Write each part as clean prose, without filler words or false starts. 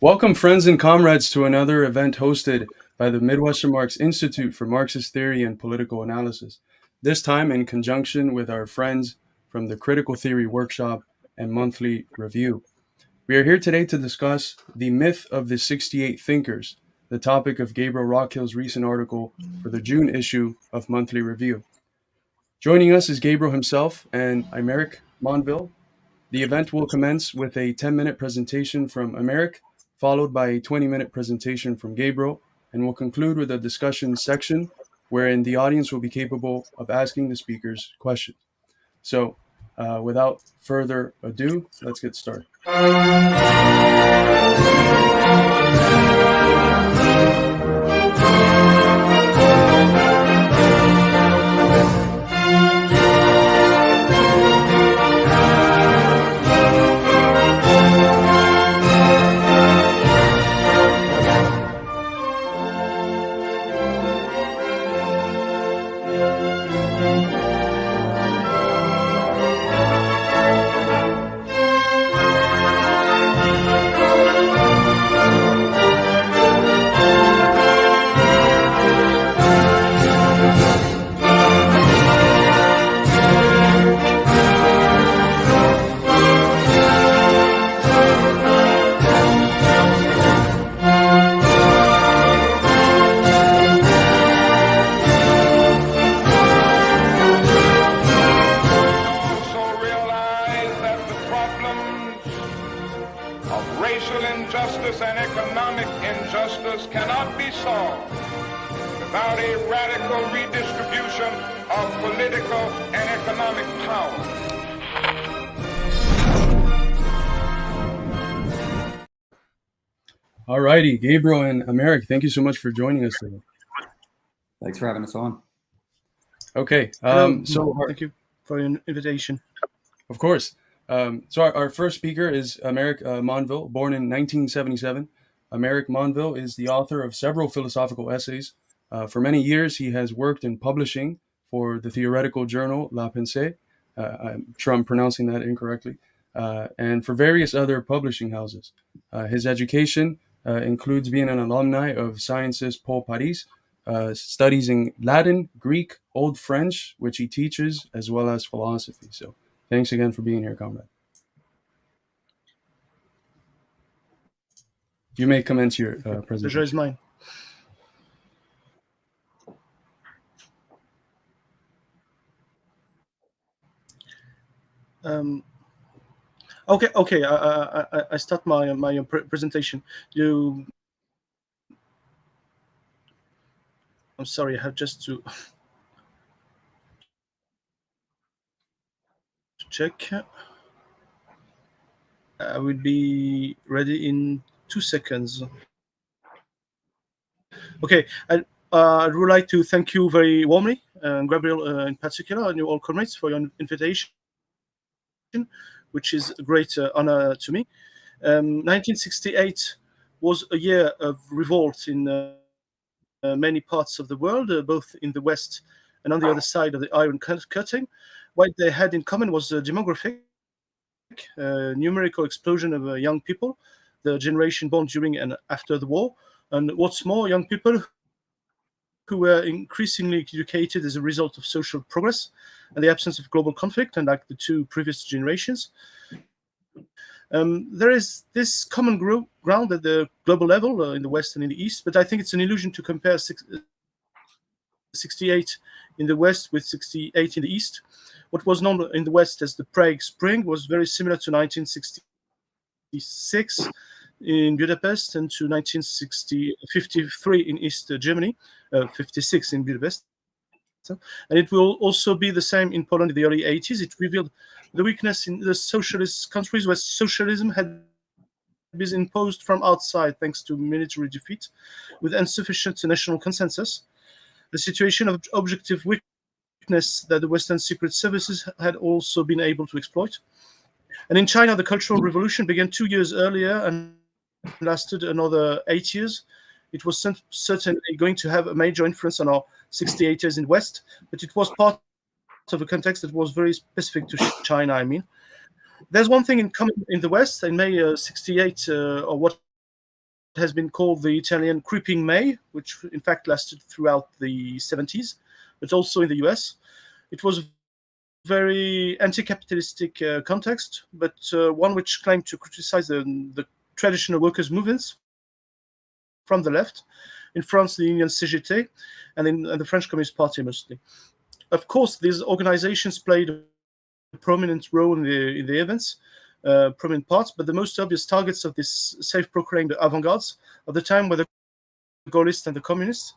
Welcome, friends and comrades, to another event hosted by the Midwestern Marx Institute for Marxist Theory and Political Analysis, this time in conjunction with our friends from the Critical Theory Workshop and Monthly Review. We are here today to discuss the myth of the 68 thinkers, the topic of Gabriel Rockhill's recent article for the June issue of Monthly Review. Joining us is Gabriel himself, and I'm Eric Monville. The event will commence with a 10-minute presentation from Americ, followed by a 20-minute presentation from Gabriel, and will conclude with a discussion section wherein the audience will be capable of asking the speakers questions. So, without further ado, let's get started. Cannot be solved without a radical redistribution of political and economic power. All righty, Gabriel and Americ, thank you so much for joining us today. Thanks for having us on. Okay, thank you for your invitation. Of course. So our first speaker is Americ Monville, born in 1977. Americ Monville is the author of several philosophical essays. For many years, he has worked in publishing for the theoretical journal La Pensée. I'm sure I'm pronouncing that incorrectly. And for various other publishing houses. His education includes being an alumni of Sciences Po Paris, studies in Latin, Greek, Old French, which he teaches, as well as philosophy. So thanks again for being here, comrade. You may commence your presentation. Pleasure is mine. Okay. I start my presentation. I'm sorry. I have just to check. I will be ready in 2 seconds. Okay, I would like to thank you very warmly, Gabriel in particular, and you all comrades for your invitation, which is a great honor to me. 1968 was a year of revolt in many parts of the world, both in the West and on the other side of the Iron Curtain. What they had in common was a demographic, numerical explosion of young people, the generation born during and after the war, and what's more, young people who were increasingly educated as a result of social progress and the absence of global conflict, unlike the two previous generations. There is this common ground at the global level in the West and in the East, but I think it's an illusion to compare 68 in the West with 68 in the East. What was known in the West as the Prague Spring was very similar to 1966 in Budapest and to 1953 in East Germany, 56 in Budapest. And it will also be the same in Poland in the early 80s. It revealed the weakness in the socialist countries where socialism had been imposed from outside thanks to military defeat with insufficient national consensus. The situation of objective weakness that the Western secret services had also been able to exploit. And in China, the Cultural Revolution began 2 years earlier and lasted another 8 years. It was certainly going to have a major influence on our 68ers in the West, but it was part of a context that was very specific to China, I mean. There's one thing in common in the West. In May 68, or what has been called the Italian creeping May, which in fact lasted throughout the 70s, but also in the US. It was a very anti-capitalistic context, but one which claimed to criticize the traditional workers' movements from the left. In France, the Union CGT, and in the French Communist Party mostly. Of course, these organizations played a prominent role in the events, prominent parts, but the most obvious targets of this self-proclaimed avant-gardes of the time were the Gaullists and the Communists.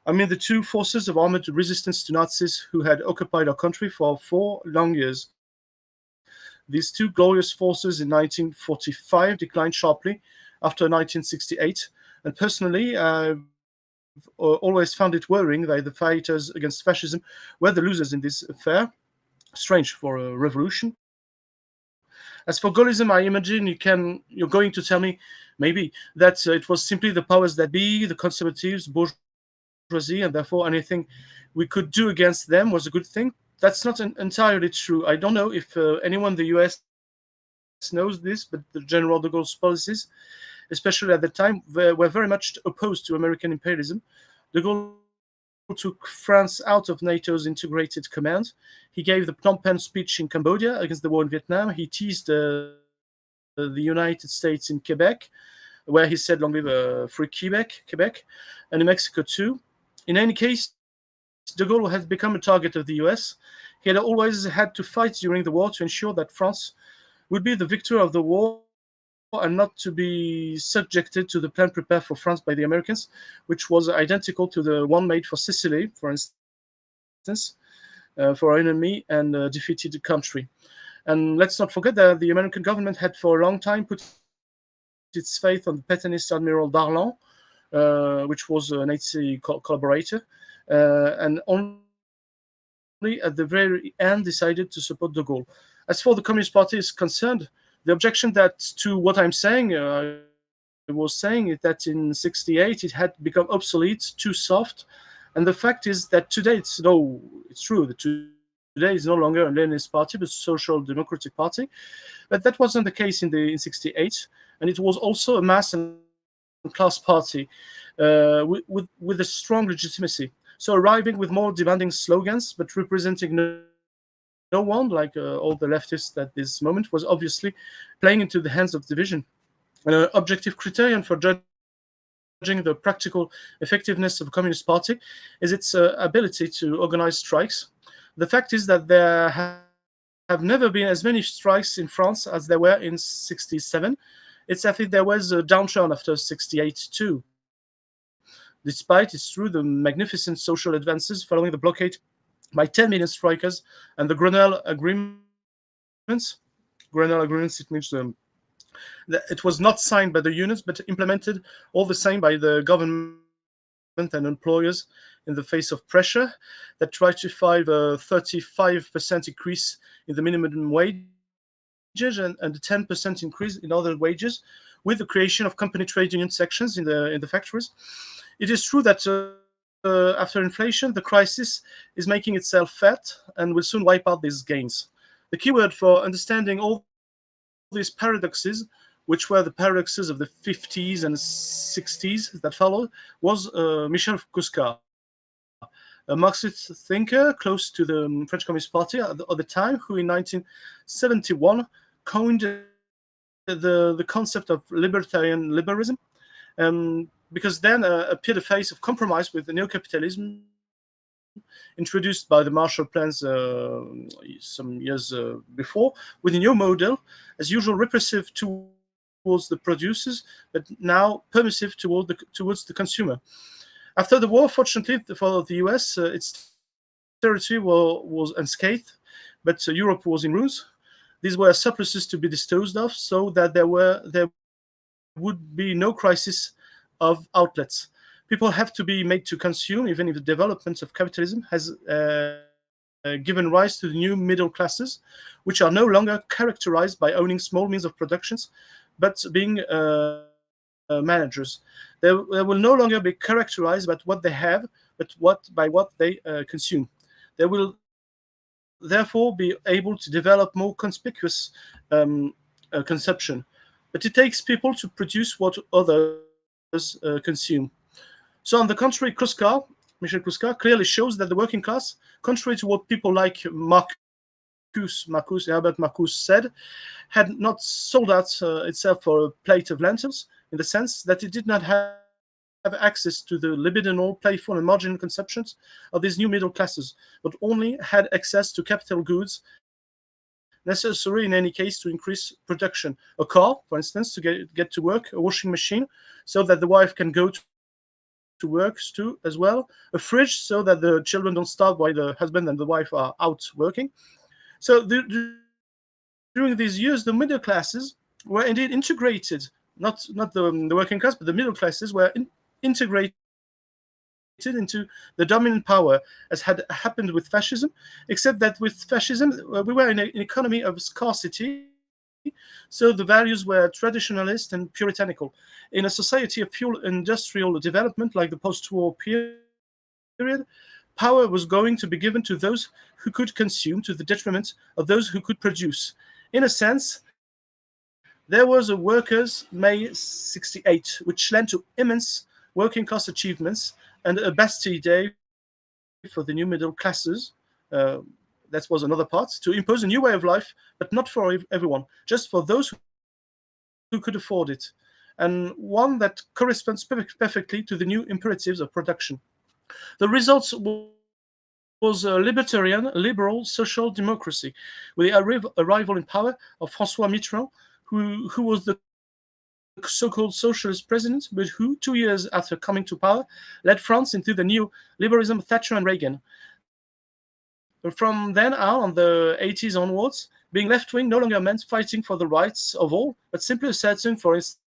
I mean, the two forces of armored resistance to Nazis who had occupied our country for 4 long years. These two glorious forces in 1945 declined sharply after 1968, and personally, I've always found it worrying that the fighters against fascism were the losers in this affair. Strange for a revolution. As for Gaullism, I imagine you're going to tell me maybe that it was simply the powers that be, the conservatives, bourgeoisie, and therefore anything we could do against them was a good thing. That's not entirely true. I don't know if anyone in the US knows this, but the General de Gaulle's policies, especially at the time, were very much opposed to American imperialism. De Gaulle took France out of NATO's integrated command. He gave the Phnom Penh speech in Cambodia against the war in Vietnam. He teased the United States in Quebec, where he said long live free Quebec, and in Mexico too. In any case, de Gaulle had become a target of the US. He had always had to fight during the war to ensure that France would be the victor of the war and not to be subjected to the plan prepared for France by the Americans, which was identical to the one made for Sicily, for instance, for our enemy and defeated country. And let's not forget that the American government had for a long time put its faith on the Petanist Admiral Darlan, which was a Nazi collaborator, and only at the very end decided to support de Gaulle. As for the Communist Party is concerned, the objection that to what I'm saying, I was saying is that in '68 it had become obsolete, too soft, and the fact is that today it's true that today is no longer a Leninist party but a Social Democratic Party, but that wasn't the case in '68, and it was also a mass and class party with a strong legitimacy. So arriving with more demanding slogans but representing no one, like all the leftists at this moment, was obviously playing into the hands of division. An objective criterion for judging the practical effectiveness of a Communist Party is its ability to organize strikes. The fact is that there have never been as many strikes in France as there were in '67. I think there was a downturn after '68 too. Despite, it's true, the magnificent social advances following the blockade by 10 million strikers and the Grenelle agreements. Grenelle agreements, it means that it was not signed by the unions, but implemented all the same by the government and employers in the face of pressure that ratified a 35% increase in the minimum wages and a 10% increase in other wages, with the creation of company trade union sections in the factories. It is true that after inflation, the crisis is making itself fat and will soon wipe out these gains. The keyword for understanding all these paradoxes, which were the paradoxes of the 50s and 60s that followed, was Michel Foucault, a Marxist thinker close to the French Communist Party at the time, who in 1971 coined the concept of libertarian liberalism, because then appeared a phase of compromise with the neo-capitalism introduced by the Marshall Plans some years before, with a new model, as usual repressive towards the producers, but now permissive towards the consumer. After the war, fortunately for the US, its territory was unscathed, but Europe was in ruins. These were surpluses to be disposed of, so that there would be no crisis of outlets. People have to be made to consume, even if the development of capitalism has given rise to the new middle classes, which are no longer characterized by owning small means of productions, but being managers. They will no longer be characterized by what they have, but by what they consume. They will therefore be able to develop more conspicuous consumption. But it takes people to produce what others consume. So, on the contrary, Michel Kruskar clearly shows that the working class, contrary to what people like Herbert Marcuse said, had not sold out itself for a plate of lentils, in the sense that it did not have access to the libidinal, playful, and marginal conceptions of these new middle classes, but only had access to capital goods necessary in any case to increase production. A car, for instance, to get to work, a washing machine, so that the wife can go to work too, as well, a fridge, so that the children don't starve while the husband and the wife are out working. So during these years, the middle classes were indeed integrated, not the working class, but the middle classes were integrated into the dominant power, as had happened with fascism, except that with fascism, we were in an economy of scarcity, so the values were traditionalist and puritanical. In a society of pure industrial development like the post-war period, power was going to be given to those who could consume to the detriment of those who could produce. In a sense, there was a workers' May 68, which led to immense working class achievements and a Bastille Day for the new middle classes. That was another part, to impose a new way of life, but not for everyone, just for those who could afford it, and one that corresponds perfectly to the new imperatives of production. The results was a libertarian, liberal social democracy, with the arrival in power of François Mitterrand, who was the so-called socialist president, but who, 2 years after coming to power, led France into the new liberalism of Thatcher and Reagan. From then on the 80s onwards, being left-wing no longer meant fighting for the rights of all, but simply asserting, for instance,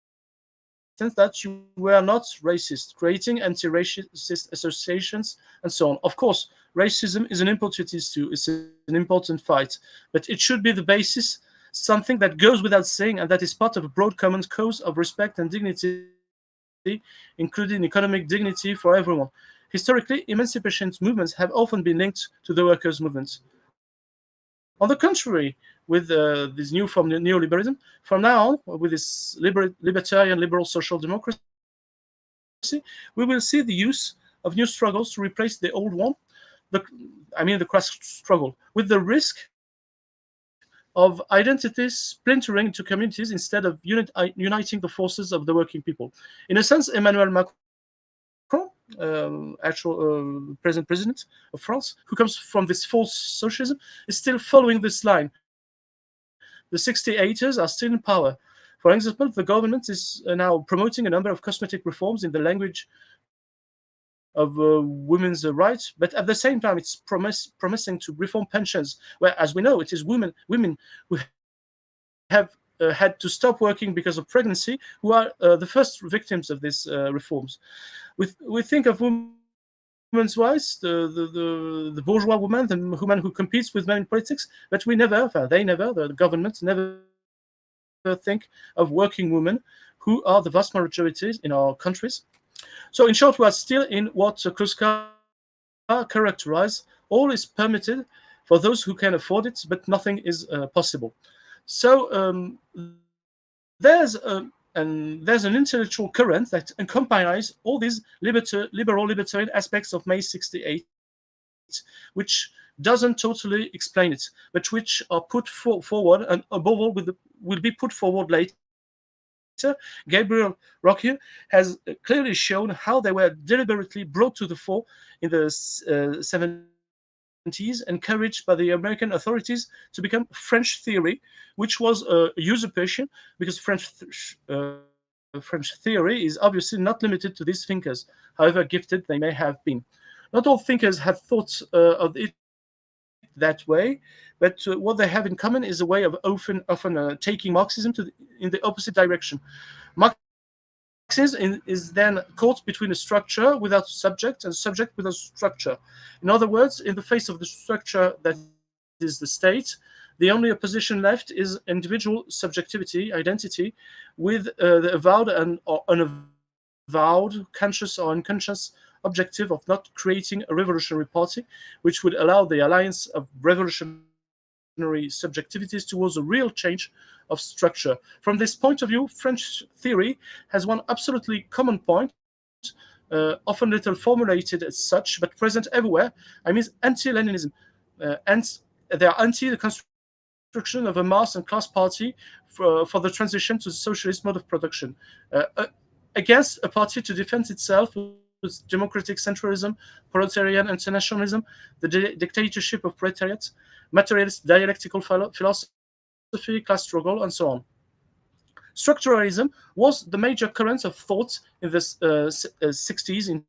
that you were not racist, creating anti-racist associations, and so on. Of course, racism is an important issue, it's an important fight, but it should be the basis, something that goes without saying, and that is part of a broad common cause of respect and dignity, including economic dignity for everyone. Historically, emancipation movements have often been linked to the workers' movements. On the contrary, with this new form of neoliberalism, from now on, with this libertarian liberal social democracy, we will see the use of new struggles to replace the old one, the the class struggle, with the risk of identities splintering into communities instead of uniting the forces of the working people. In a sense, Emmanuel Macron, present president of France, who comes from this false socialism, is still following this line. The 68ers are still in power. For example, the government is now promoting a number of cosmetic reforms in the language of women's rights, but at the same time, it's promising to reform pensions, where, as we know, it is women who have had to stop working because of pregnancy who are the first victims of these reforms. We think of women's rights, the bourgeois woman, the woman who competes with men in politics, but they never, the government never think of working women who are the vast majorities in our countries. So, in short, we are still in what Kruskar characterized all is permitted for those who can afford it, but nothing is possible. So, there's an intellectual current that accompanies all these liberal libertarian aspects of May 68, which doesn't totally explain it, but which are put forward, and above all will be put forward later. Gabriel Rockhill has clearly shown how they were deliberately brought to the fore in the 70s, encouraged by the American authorities to become French theory, which was a usurpation, because French theory is obviously not limited to these thinkers, however gifted they may have been. Not all thinkers have thought of it that way, but what they have in common is a way of often taking Marxism in the opposite direction. Marxism is then caught between a structure without subject and subject without structure. In other words, in the face of the structure that is the state, the only opposition left is individual subjectivity, identity, with the avowed or unavowed, conscious or unconscious objective of not creating a revolutionary party, which would allow the alliance of revolutionary ideas to be successful. reactionary subjectivities towards a real change of structure. From this point of view, French theory has one absolutely common point, often little formulated as such, but present everywhere. I mean, anti-Leninism. And they are anti the construction of a mass and class party for the transition to the socialist mode of production, against a party to defend itself with democratic centralism, proletarian internationalism, the dictatorship of proletariat, materialist dialectical philosophy, class struggle, and so on. Structuralism was the major current of thought in the 60s in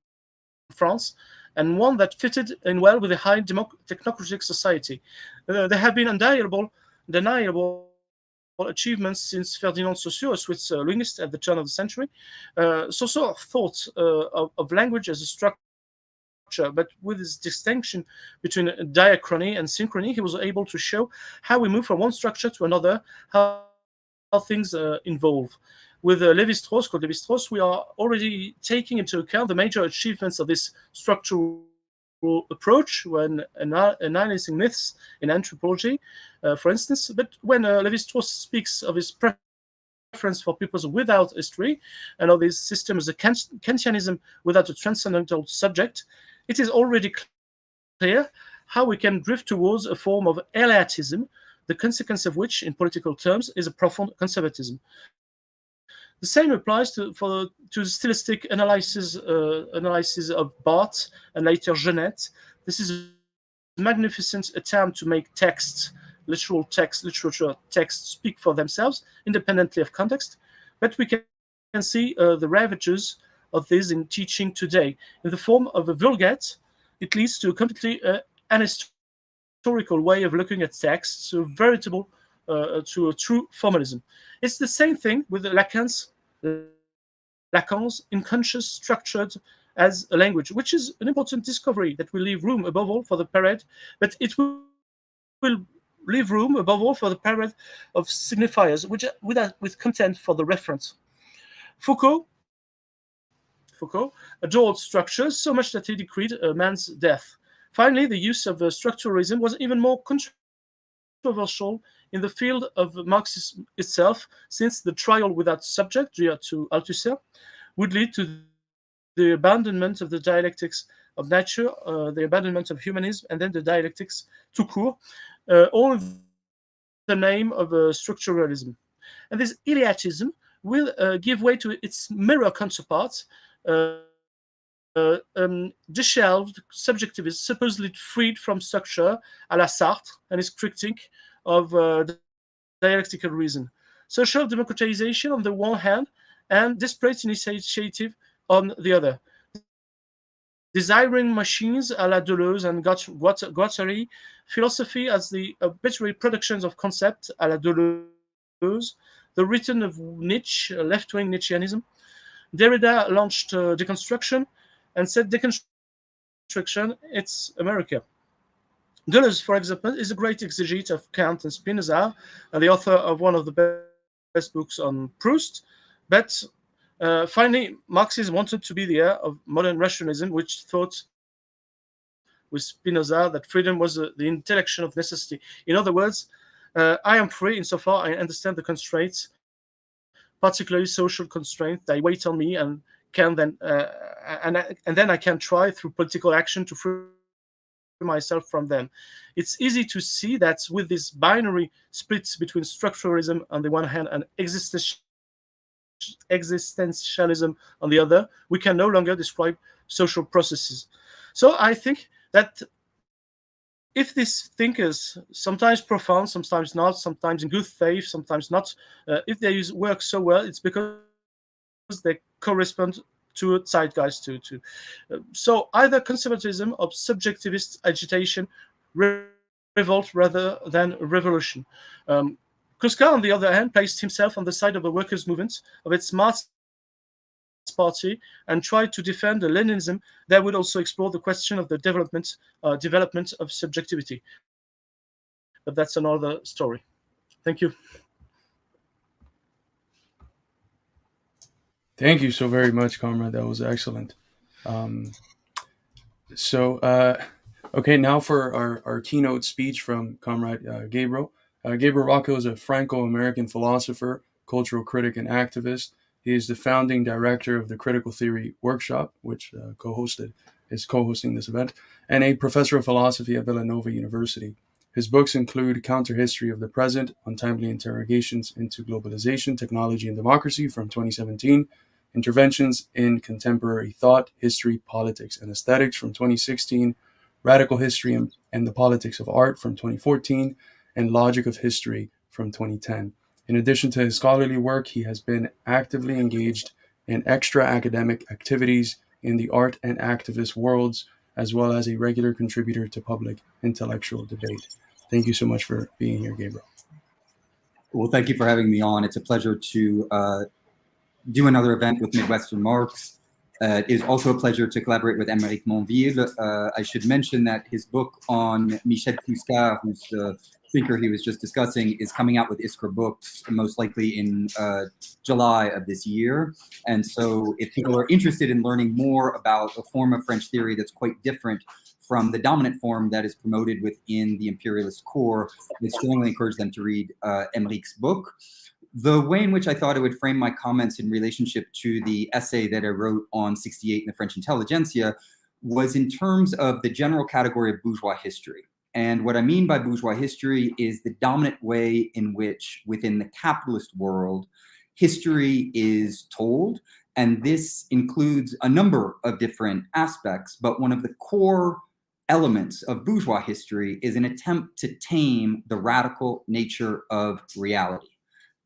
France, and one that fitted in well with a high technocratic society. There have been undeniable achievements since Ferdinand Saussure, a Swiss linguist at the turn of the century. Saussure thought of language as a structure, but with his distinction between diachrony and synchrony, he was able to show how we move from one structure to another, how things evolve. With Lévi-Strauss, we are already taking into account the major achievements of this structural approach when analyzing myths in anthropology, for instance. But when Lévi-Strauss speaks of his preference for peoples without history and of his system as a Kantianism without a transcendental subject, it is already clear how we can drift towards a form of eleatism, the consequence of which, in political terms, is a profound conservatism. The same applies to the stylistic analysis of Barthes and later Genet. This is a magnificent attempt to make literature texts speak for themselves, independently of context. But we can see the ravages of this in teaching today. In the form of a vulgate, it leads to a completely unhistorical way of looking at texts, to a true formalism. It's the same thing with Lacan's unconscious structured as a language, which is an important discovery that will leave room above all for the parade, but it will leave room above all for the parade of signifiers, with content for the reference. Foucault Foucault adored structures so much that he decreed a man's death. Finally, the use of structuralism was even more controversial in the field of Marxism itself, since the trial without subject, due to Althusser, would lead to the abandonment of the dialectics of nature, the abandonment of humanism, and then the dialectics tout court, all in the name of structuralism. And this Iliatism will give way to its mirror counterparts, dishelved subjectivists, supposedly freed from structure, a la Sartre and his critique of dialectical reason. Social democratization on the one hand, and desperate initiative on the other. Desiring machines a la Deleuze and Guattari, philosophy as the arbitrary productions of concept a la Deleuze, the return of Nietzsche, left-wing Nietzscheanism. Derrida launched deconstruction and said deconstruction, it's America. Deleuze, for example, is a great exegete of Kant and Spinoza, and the author of one of the best books on Proust. But finally, Marxism wanted to be the heir of modern rationalism, which thought with Spinoza that freedom was the intellection of necessity. In other words, I am free insofar I understand the constraints, particularly social constraints, they wait on me and can then and then I can try through political action to free myself from them. It's easy to see that with this binary splits between structuralism on the one hand and existentialism on the other, we can no longer describe social processes. So I think that if these thinkers, sometimes profound, sometimes not, sometimes in good faith, sometimes not, if they work so well, it's because they correspond to a zeitgeist. So either conservatism or subjectivist agitation, revolt rather than revolution. Kuzka, on the other hand, placed himself on the side of the workers' movement, of its Marx Party, and tried to defend the Leninism that would also explore the question of the development of subjectivity. But that's another story. Thank you. Thank you so very much, Comrade. That was excellent. So, Okay, now for our keynote speech from Comrade Gabriel. Gabriel Rockhill is a Franco-American philosopher, cultural critic, and activist. He is the founding director of the Critical Theory Workshop, which is co-hosting this event, and a professor of philosophy at Villanova University. His books include Counter History of the Present, Untimely Interrogations into Globalization, Technology, and Democracy from 2017, Interventions in Contemporary Thought, History, Politics, and Aesthetics from 2016, Radical History and the Politics of Art from 2014, and Logic of History from 2010. In addition to his scholarly work, he has been actively engaged in extra academic activities in the art and activist worlds, as well as a regular contributor to public intellectual debate. Thank you so much for being here, Gabriel. Well, thank you for having me on. It's a pleasure to do another event with Midwestern Marx. It is also a pleasure to collaborate with Émeric Monville. I should mention that his book on Michel Cuscar, who's the thinker he was just discussing, is coming out with Iskra Books, most likely in July of this year. And so if people are interested in learning more about a form of French theory that's quite different from the dominant form that is promoted within the imperialist core, I strongly encourage them to read Émeric's book. The way in which I thought I would frame my comments in relationship to the essay that I wrote on 68 in the French intelligentsia was in terms of the general category of bourgeois history. And what I mean by bourgeois history is the dominant way in which, within the capitalist world, history is told. And this includes a number of different aspects, but one of the core elements of bourgeois history is an attempt to tame the radical nature of reality.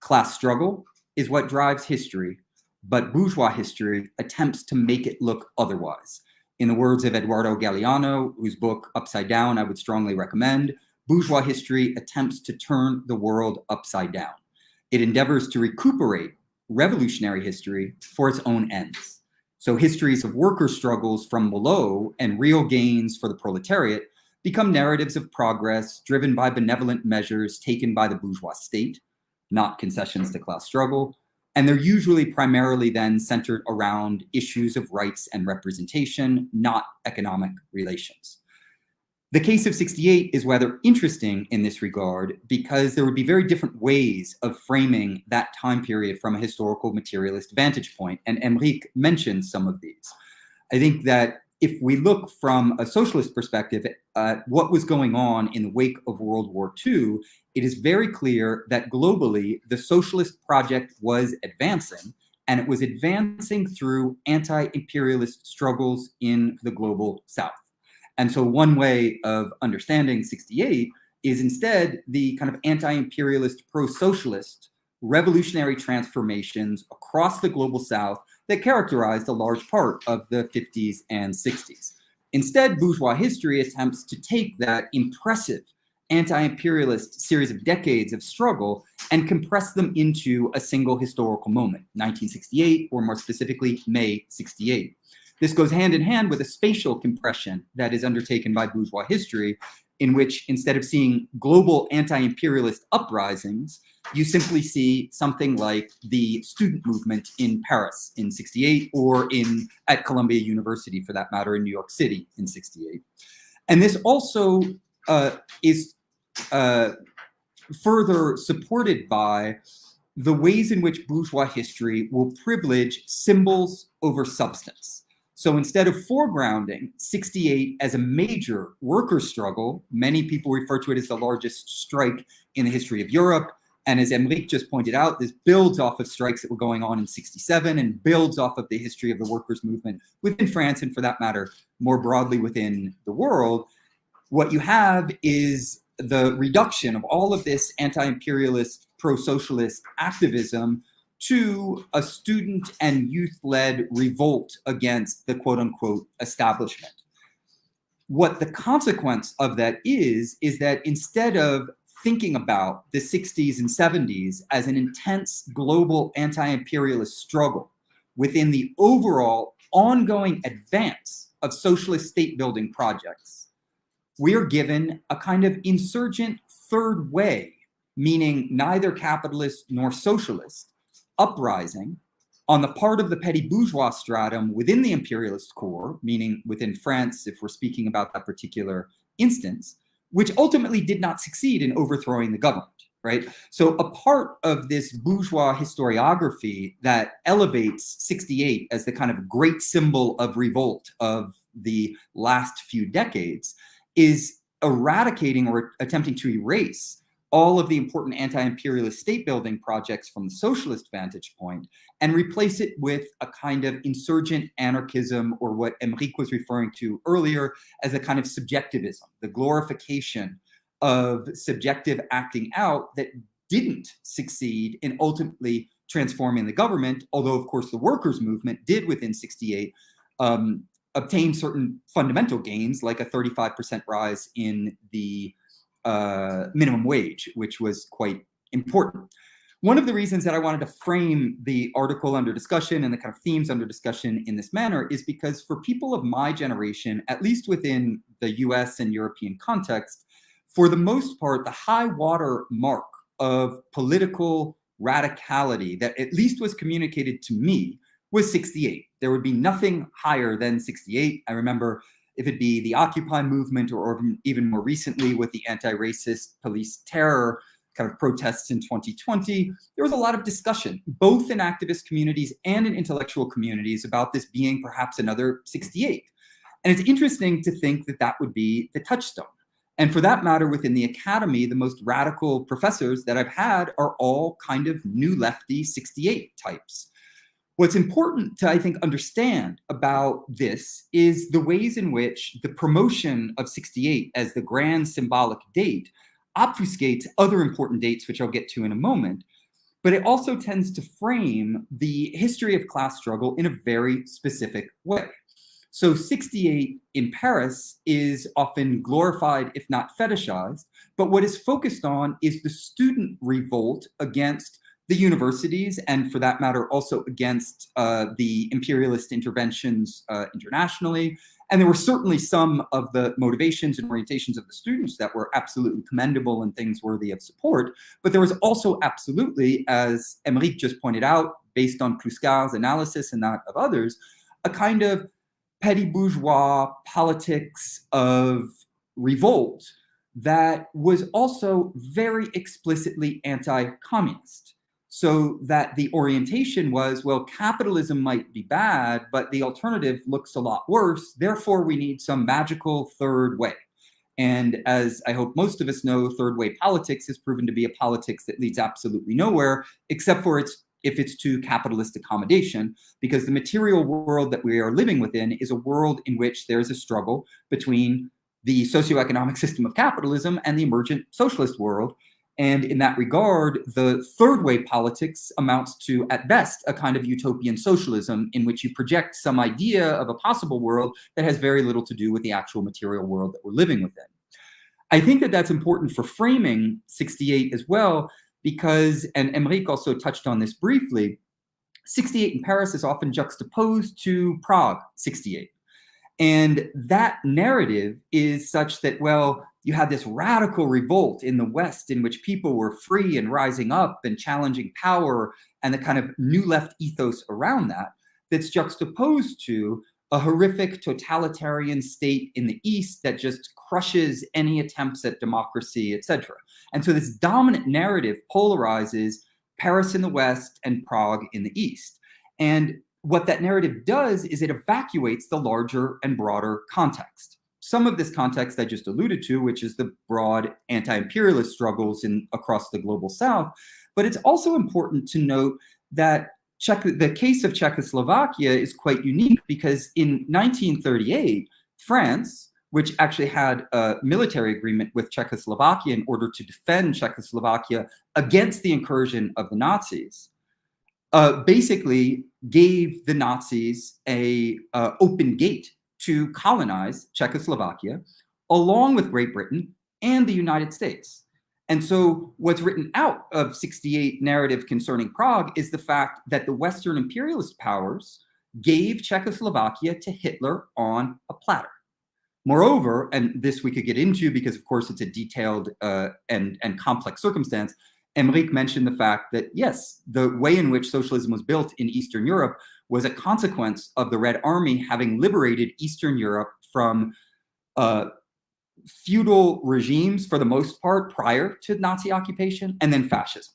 Class struggle is what drives history, but bourgeois history attempts to make it look otherwise. In the words of Eduardo Galeano, whose book Upside Down I would strongly recommend, bourgeois history attempts to turn the world upside down. It endeavors to recuperate revolutionary history for its own ends. So histories of worker struggles from below and real gains for the proletariat become narratives of progress driven by benevolent measures taken by the bourgeois state, not concessions to class struggle, and they're usually primarily then centered around issues of rights and representation, not economic relations. The case of 68 is rather interesting in this regard because there would be very different ways of framing that time period from a historical materialist vantage point, and Émeric mentioned some of these. I think that if we look from a socialist perspective at what was going on in the wake of World War II, it is very clear that globally, the socialist project was advancing, and it was advancing through anti-imperialist struggles in the global South. And so one way of understanding 68 is instead the kind of anti-imperialist, pro-socialist revolutionary transformations across the global South that characterized a large part of the 50s and 60s. Instead, bourgeois history attempts to take that impressive anti-imperialist series of decades of struggle and compress them into a single historical moment, 1968, or more specifically, May 68. This goes hand in hand with a spatial compression that is undertaken by bourgeois history, in which instead of seeing global anti-imperialist uprisings, you simply see something like the student movement in Paris in 68, or at Columbia University, for that matter, in New York City in 68. And this also is further supported by the ways in which bourgeois history will privilege symbols over substance. So instead of foregrounding 68 as a major worker struggle, many people refer to it as the largest strike in the history of Europe. And as Émeric just pointed out, this builds off of strikes that were going on in 67 and builds off of the history of the workers' movement within France and, for that matter, more broadly within the world. What you have is the reduction of all of this anti-imperialist, pro-socialist activism to a student and youth-led revolt against the quote-unquote establishment. What the consequence of that is that instead of thinking about the 60s and 70s as an intense global anti-imperialist struggle within the overall ongoing advance of socialist state-building projects, we are given a kind of insurgent third way, meaning neither capitalist nor socialist, uprising on the part of the petty bourgeois stratum within the imperialist core, meaning within France, if we're speaking about that particular instance, which ultimately did not succeed in overthrowing the government, right? So a part of this bourgeois historiography that elevates 68 as the kind of great symbol of revolt of the last few decades is eradicating or attempting to erase all of the important anti-imperialist state-building projects from the socialist vantage point and replace it with a kind of insurgent anarchism, or what Émeric was referring to earlier as a kind of subjectivism, the glorification of subjective acting out that didn't succeed in ultimately transforming the government, although, of course, the workers' movement did within 68 obtain certain fundamental gains, like a 35% rise in the minimum wage, which was quite important. One of the reasons that I wanted to frame the article under discussion and the kind of themes under discussion in this manner is because for people of my generation, at least within the US and European context, for the most part, the high water mark of political radicality that at least was communicated to me was 68. There would be nothing higher than 68. I remember if it be the Occupy movement or even more recently with the anti-racist police terror kind of protests in 2020, there was a lot of discussion, both in activist communities and in intellectual communities, about this being perhaps another 68. And it's interesting to think that that would be the touchstone. And for that matter, within the academy, the most radical professors that I've had are all kind of new lefty 68 types. What's important to, I think, understand about this is the ways in which the promotion of 68 as the grand symbolic date obfuscates other important dates, which I'll get to in a moment, but it also tends to frame the history of class struggle in a very specific way. So 68 in Paris is often glorified, if not fetishized, but what is focused on is the student revolt against the universities, and for that matter, also against the imperialist interventions internationally. And there were certainly some of the motivations and orientations of the students that were absolutely commendable and things worthy of support. But there was also absolutely, as Émeric just pointed out, based on Kluskar's analysis and that of others, a kind of petty bourgeois politics of revolt that was also very explicitly anti-communist. So that the orientation was, well, capitalism might be bad, but the alternative looks a lot worse. Therefore, we need some magical third way. And as I hope most of us know, third way politics has proven to be a politics that leads absolutely nowhere, except for if it's to capitalist accommodation, because the material world that we are living within is a world in which there's a struggle between the socioeconomic system of capitalism and the emergent socialist world. And in that regard, the third way politics amounts to, at best, a kind of utopian socialism in which you project some idea of a possible world that has very little to do with the actual material world that we're living within. I think that that's important for framing 68 as well, because, and Émeric also touched on this briefly, 68 in Paris is often juxtaposed to Prague 68. And that narrative is such that, well, you had this radical revolt in the West in which people were free and rising up and challenging power, and the kind of new left ethos around that, that's juxtaposed to a horrific totalitarian state in the East that just crushes any attempts at democracy, etc. And so this dominant narrative polarizes Paris in the West and Prague in the East. And what that narrative does is it evacuates the larger and broader context. Some of this context I just alluded to, which is the broad anti-imperialist struggles across the global South. But it's also important to note that the case of Czechoslovakia is quite unique because in 1938, France, which actually had a military agreement with Czechoslovakia in order to defend Czechoslovakia against the incursion of the Nazis, basically gave the Nazis a open gate to colonize Czechoslovakia, along with Great Britain and the United States. And so what's written out of 68 narrative concerning Prague is the fact that the Western imperialist powers gave Czechoslovakia to Hitler on a platter. Moreover, and this we could get into because of course it's a detailed and complex circumstance, Emmerich mentioned the fact that, yes, the way in which socialism was built in Eastern Europe was a consequence of the Red Army having liberated Eastern Europe from feudal regimes for the most part prior to Nazi occupation, and then fascism.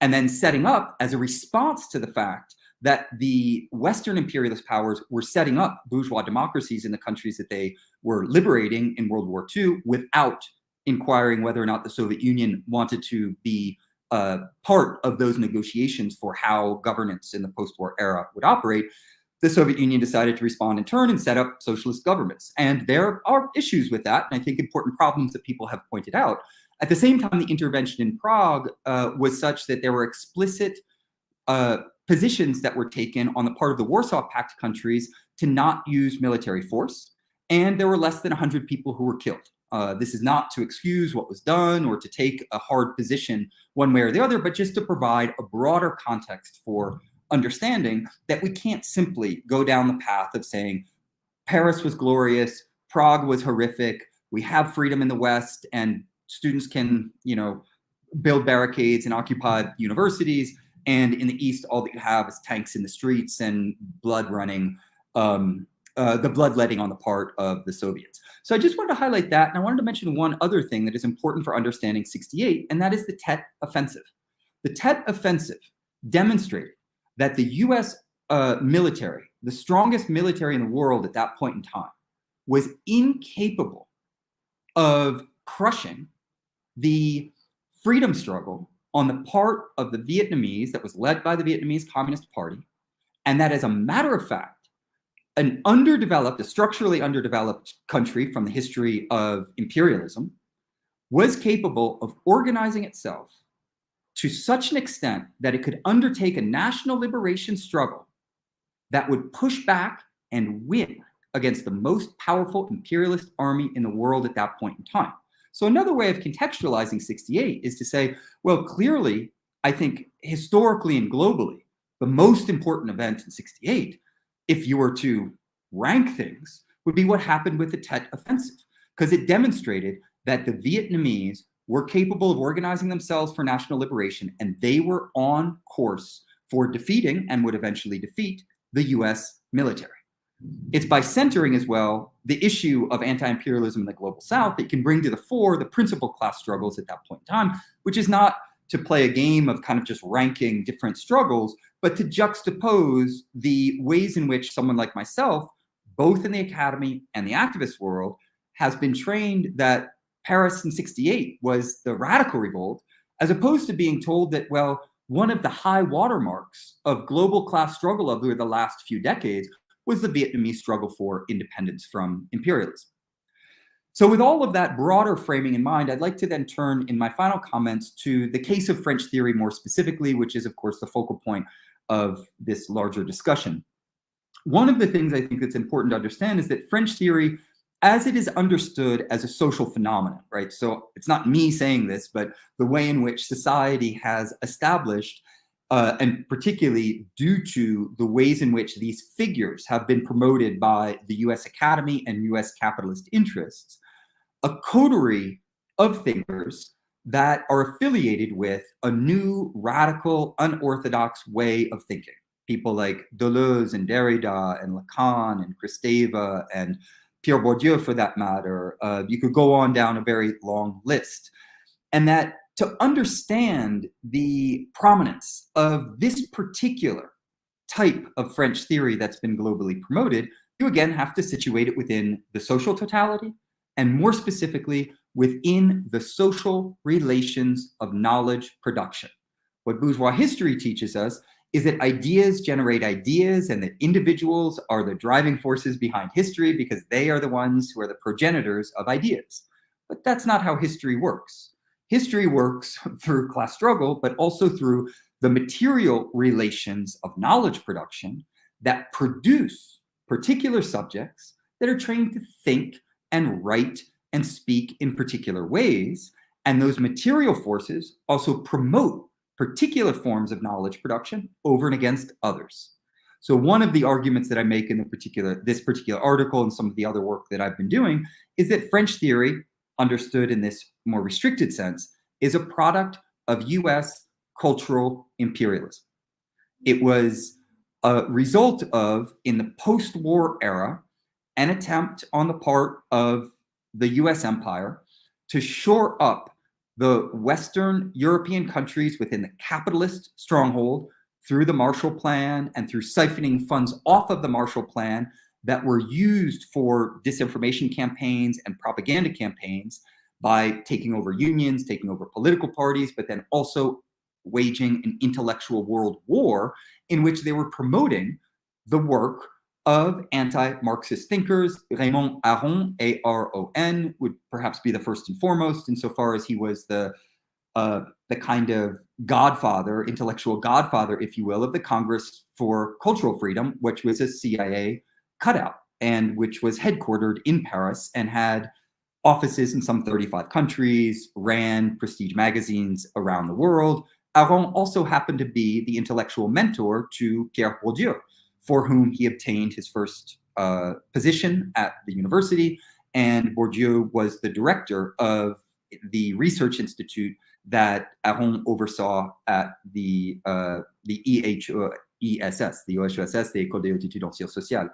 And then setting up as a response to the fact that the Western imperialist powers were setting up bourgeois democracies in the countries that they were liberating in World War II without inquiring whether or not the Soviet Union wanted to be part of those negotiations for how governance in the post-war era would operate. The Soviet Union decided to respond in turn and set up socialist governments. And there are issues with that, and I think important problems that people have pointed out. At the same time, the intervention in Prague was such that there were explicit positions that were taken on the part of the Warsaw Pact countries to not use military force, and there were less than 100 people who were killed. This is not to excuse what was done or to take a hard position one way or the other, but just to provide a broader context for understanding that we can't simply go down the path of saying Paris was glorious, Prague was horrific, we have freedom in the West, and students can, build barricades and occupy universities, and in the East, all that you have is tanks in the streets and blood running, the bloodletting on the part of the Soviets. So I just wanted to highlight that, and I wanted to mention one other thing that is important for understanding 68, and that is the Tet Offensive. The Tet Offensive demonstrated that the US military, the strongest military in the world at that point in time, was incapable of crushing the freedom struggle on the part of the Vietnamese that was led by the Vietnamese Communist Party, and that, as a matter of fact, a structurally underdeveloped country from the history of imperialism was capable of organizing itself to such an extent that it could undertake a national liberation struggle that would push back and win against the most powerful imperialist army in the world at that point in time. So another way of contextualizing 68 is to say, well, clearly, I think historically and globally, the most important event in 68, if you were to rank things, would be what happened with the Tet Offensive, because it demonstrated that the Vietnamese were capable of organizing themselves for national liberation, and they were on course for defeating, and would eventually defeat, the US military. It's by centering as well the issue of anti-imperialism in the global South that can bring to the fore the principal class struggles at that point in time, which is not to play a game of kind of just ranking different struggles, but to juxtapose the ways in which someone like myself, both in the academy and the activist world, has been trained that Paris in 68 was the radical revolt, as opposed to being told that, well, one of the high watermarks of global class struggle over the last few decades was the Vietnamese struggle for independence from imperialism. So with all of that broader framing in mind, I'd like to then turn in my final comments to the case of French theory more specifically, which is, of course, the focal point of this larger discussion. One of the things I think that's important to understand is that French theory, as it is understood as a social phenomenon, right? So it's not me saying this, but the way in which society has established, and particularly due to the ways in which these figures have been promoted by the US Academy and US capitalist interests, a coterie of thinkers that are affiliated with a new, radical, unorthodox way of thinking. People like Deleuze and Derrida and Lacan and Kristeva and Pierre Bourdieu, for that matter. You could go on down a very long list. And that to understand the prominence of this particular type of French theory that's been globally promoted, you again have to situate it within the social totality, and more specifically, within the social relations of knowledge production. What bourgeois history teaches us is that ideas generate ideas, and that individuals are the driving forces behind history because they are the ones who are the progenitors of ideas. But that's not how history works. History works through class struggle, but also through the material relations of knowledge production that produce particular subjects that are trained to think and write and speak in particular ways. And those material forces also promote particular forms of knowledge production over and against others. So one of the arguments that I make in this particular article and some of the other work that I've been doing is that French theory, understood in this more restricted sense, is a product of US cultural imperialism. It was a result of, in the post-war era, an attempt on the part of the US empire to shore up the Western European countries within the capitalist stronghold through the Marshall Plan and through siphoning funds off of the Marshall Plan that were used for disinformation campaigns and propaganda campaigns by taking over unions, taking over political parties, but then also waging an intellectual world war in which they were promoting the work of anti-Marxist thinkers. Raymond Aron, A-R-O-N, would perhaps be the first and foremost, insofar as he was the kind of godfather, intellectual godfather, if you will, of the Congress for Cultural Freedom, which was a CIA cutout and which was headquartered in Paris and had offices in some 35 countries, ran prestige magazines around the world. Aron also happened to be the intellectual mentor to Pierre Bourdieu, for whom he obtained his first position at the university. And Bourdieu was the director of the research institute that Aron oversaw at the EHESS, the OHSS, the École des Études en Sciences Sociales.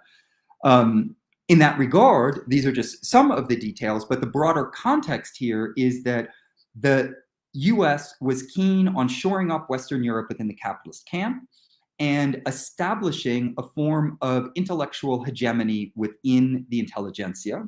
In that regard, these are just some of the details, but the broader context here is that the US was keen on shoring up Western Europe within the capitalist camp and establishing a form of intellectual hegemony within the intelligentsia,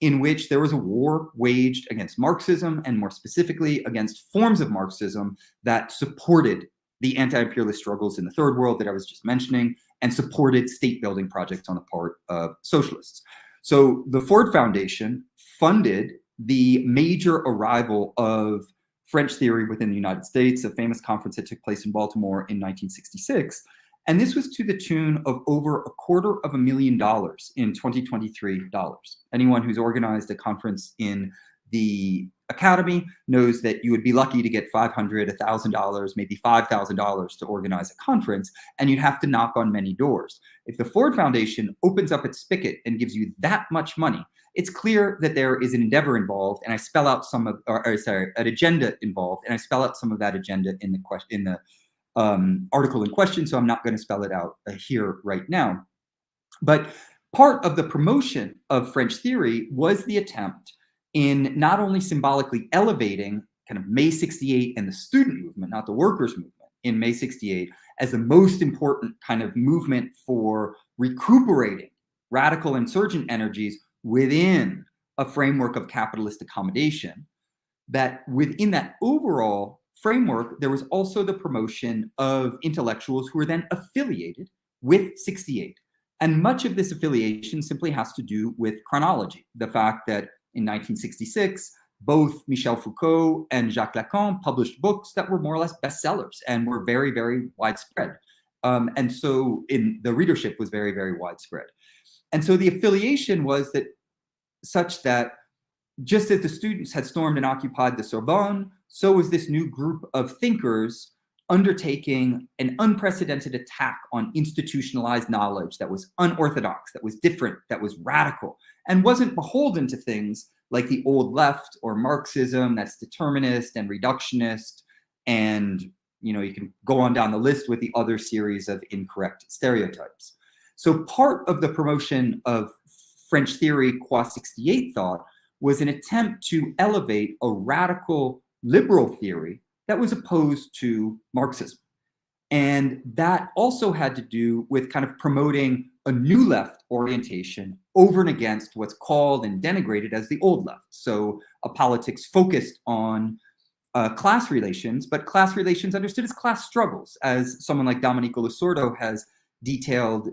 in which there was a war waged against Marxism, and more specifically against forms of Marxism that supported the anti-imperialist struggles in the third world that I was just mentioning, and supported state-building projects on the part of socialists. So the Ford Foundation funded the major arrival of French theory within the United States, a famous conference that took place in Baltimore in 1966. And this was to the tune of over $250,000 in 2023 dollars. Anyone who's organized a conference in the academy knows that you would be lucky to get $500, $1,000, maybe $5,000 to organize a conference, and you'd have to knock on many doors. If the Ford Foundation opens up its spigot and gives you that much money, it's clear that there is an endeavor involved, and I spell out some of, an agenda involved, and I spell out some of that agenda in the article in question, so I'm not going to spell it out here right now. But part of the promotion of French theory was the attempt in not only symbolically elevating kind of May 68 and the student movement, not the workers' movement, in May 68 as the most important kind of movement for recuperating radical insurgent energies within a framework of capitalist accommodation, that within that overall framework, there was also the promotion of intellectuals who were then affiliated with 68. And much of this affiliation simply has to do with chronology. The fact that in 1966, both Michel Foucault and Jacques Lacan published books that were more or less bestsellers and were very, very widespread. And so the readership was very, very widespread. And so the affiliation was that such that just as the students had stormed and occupied the Sorbonne, so was this new group of thinkers undertaking an unprecedented attack on institutionalized knowledge that was unorthodox, that was different, that was radical, and wasn't beholden to things like the old left or Marxism that's determinist and reductionist. And you can go on down the list with the other series of incorrect stereotypes. So part of the promotion of French theory qua 68 thought was an attempt to elevate a radical liberal theory that was opposed to Marxism. And that also had to do with kind of promoting a new left orientation over and against what's called and denigrated as the old left. So a politics focused on class relations, but class relations understood as class struggles, as someone like Domenico Losordo has detailed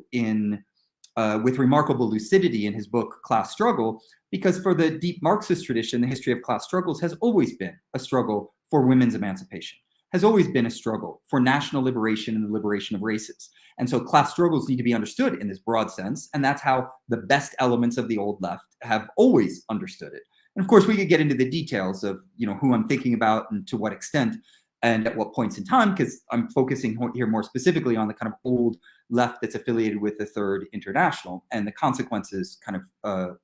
with remarkable lucidity in his book, Class Struggle, because for the deep Marxist tradition, the history of class struggles has always been a struggle for women's emancipation, has always been a struggle for national liberation and the liberation of races. And so class struggles need to be understood in this broad sense, and that's how the best elements of the old left have always understood it. And of course, we could get into the details of who I'm thinking about and to what extent and at what points in time, because I'm focusing here more specifically on the kind of old left that's affiliated with the Third International and the consequences kind of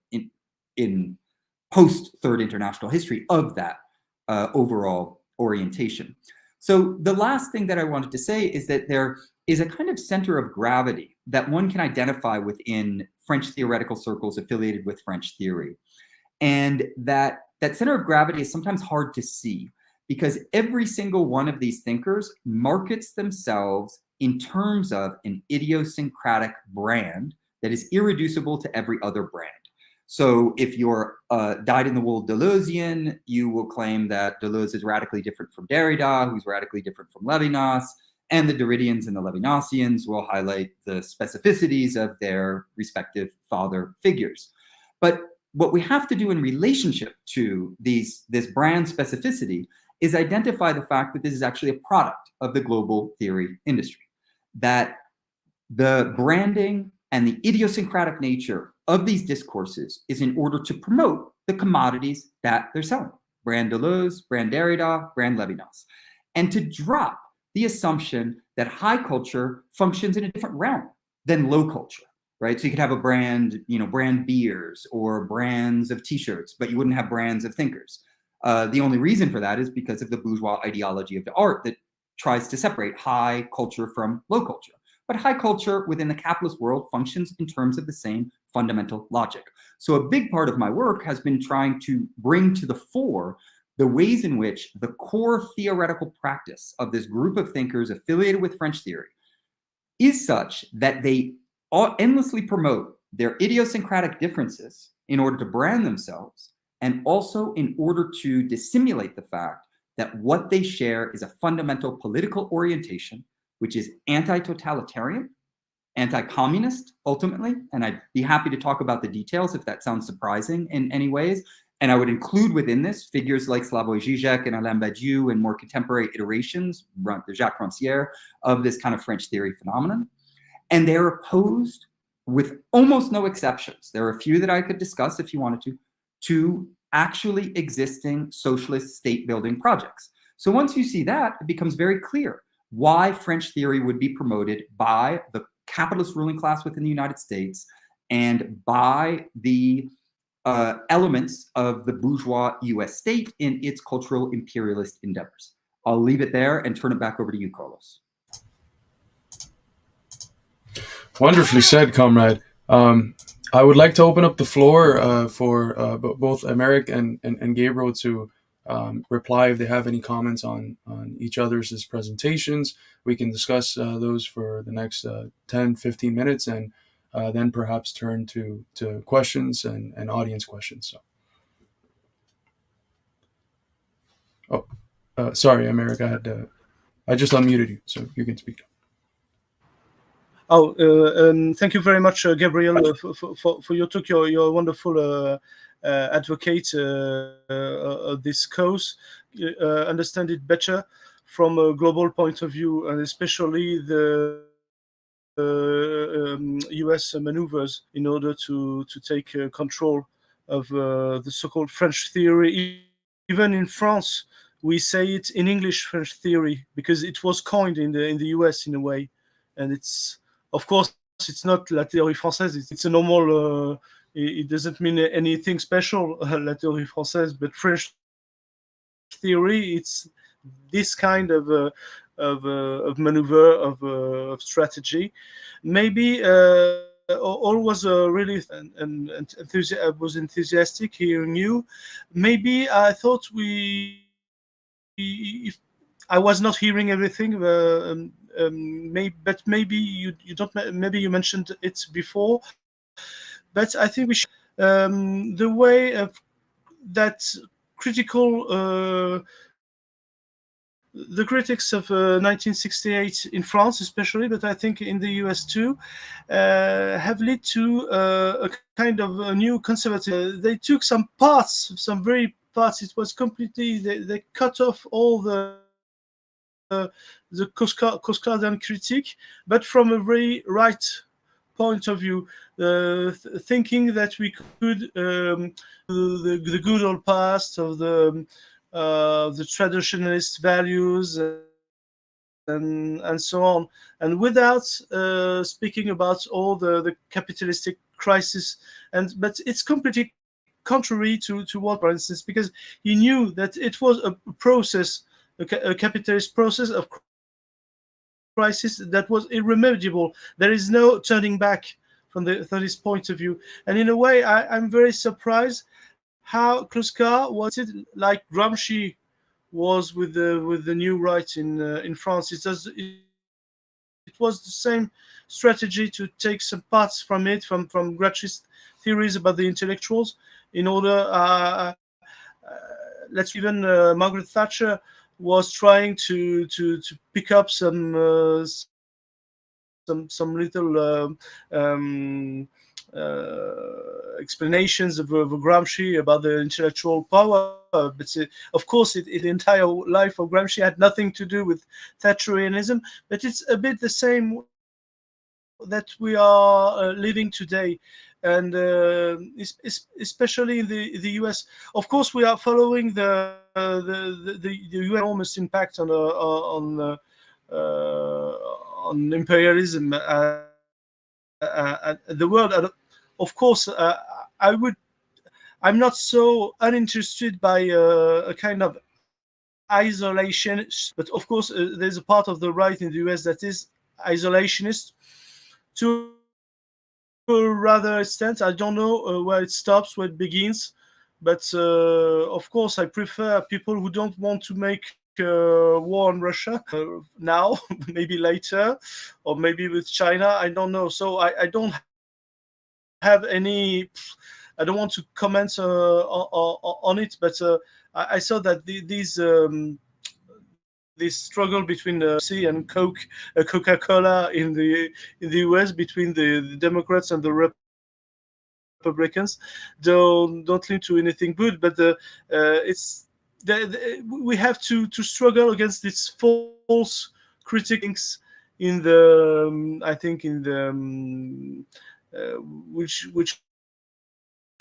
in post-Third International history of that overall orientation. So the last thing that I wanted to say is that there is a kind of center of gravity that one can identify within French theoretical circles affiliated with French theory. And that center of gravity is sometimes hard to see because every single one of these thinkers markets themselves in terms of an idiosyncratic brand that is irreducible to every other brand. So if you're dyed-in-the-wool Deleuzian, you will claim that Deleuze is radically different from Derrida, who's radically different from Levinas, and the Derridians and the Levinasians will highlight the specificities of their respective father figures. But what we have to do in relationship to this brand specificity is identify the fact that this is actually a product of the global theory industry, that the branding and the idiosyncratic nature of these discourses is in order to promote the commodities that they're selling. Brand Deleuze, brand Derrida, brand Levinas. And to drop the assumption that high culture functions in a different realm than low culture, right? So you could have a brand, brand beers or brands of t-shirts, but you wouldn't have brands of thinkers. The only reason for that is because of the bourgeois ideology of the art that tries to separate high culture from low culture. But high culture within the capitalist world functions in terms of the same fundamental logic. So a big part of my work has been trying to bring to the fore the ways in which the core theoretical practice of this group of thinkers affiliated with French theory is such that they endlessly promote their idiosyncratic differences in order to brand themselves, and also in order to dissimulate the fact that what they share is a fundamental political orientation, which is anti-totalitarian, anti-communist, ultimately. And I'd be happy to talk about the details if that sounds surprising in any ways. And I would include within this figures like Slavoj Žižek and Alain Badiou and more contemporary iterations, Jacques Rancière, of this kind of French theory phenomenon. And they're opposed, with almost no exceptions, there are a few that I could discuss if you wanted to actually existing socialist state-building projects. So once you see that, it becomes very clear why French theory would be promoted by the capitalist ruling class within the United States and by the elements of the bourgeois US state in its cultural imperialist endeavors. I'll leave it there and turn it back over to you, Carlos. Wonderfully said, comrade. I would like to open up the floor for both Emeric and Gabriel to reply if they have any comments on each other's presentations. We can discuss those for the next 10, 15 minutes and then perhaps turn to questions and audience questions. So, sorry, Emeric, I just unmuted you, so you can speak. Thank you very much, Gabriel, for your talk. You're a wonderful advocate of this cause. Understand it better from a global point of view, and especially the US maneuvers in order to take control of the so-called French theory. Even in France, we say it in English French theory because it was coined in the US in a way, and it's, of course, it's not la théorie française. It's a normal. It doesn't mean anything special, la théorie française, but French theory. It's this kind of maneuver of strategy. Maybe all was really and I was enthusiastic hearing you. Maybe I thought if I was not hearing everything. But maybe you don't. Maybe you mentioned it before, but I think we should the way of that critical. The critics of 1968 in France, especially, but I think in the US too, have led to a kind of a new conservative. They took some very parts. It was completely. They cut off all the Coscardian critique, but from a very right point of view, thinking that we could the good old past of the traditionalist values and so on, and without speaking about all the capitalistic crisis. But it's completely contrary to what, for instance, because he knew that it was a process a capitalist process of crisis that was irremediable. There is no turning back from this point of view. And in a way, I'm very surprised how Kluska was it like Gramsci was with the new right in France. It was the same strategy to take some parts from it from Gramsci's theories about the intellectuals in order. Let's even Margaret Thatcher was trying to pick up some little explanations of Gramsci about the intellectual power. But of course, the entire life of Gramsci had nothing to do with Thatcherianism. But it's a bit the same that we are living today, and especially in the US. Of course, we are following the US enormous impact on imperialism the world. Of course, I'm not so uninterested by a kind of isolation, but of course, there's a part of the right in the US that is isolationist to a rather extent. I don't know where it stops, where it begins, but of course, I prefer people who don't want to make war on Russia now, maybe later, or maybe with China. I don't know. So I don't have any. I don't want to comment on it, but I saw that this struggle between Pepsi and Coca-Cola in the US between the Democrats and the Republicans don't lead to anything good. But it's we have to struggle against these false critics in the I think in the which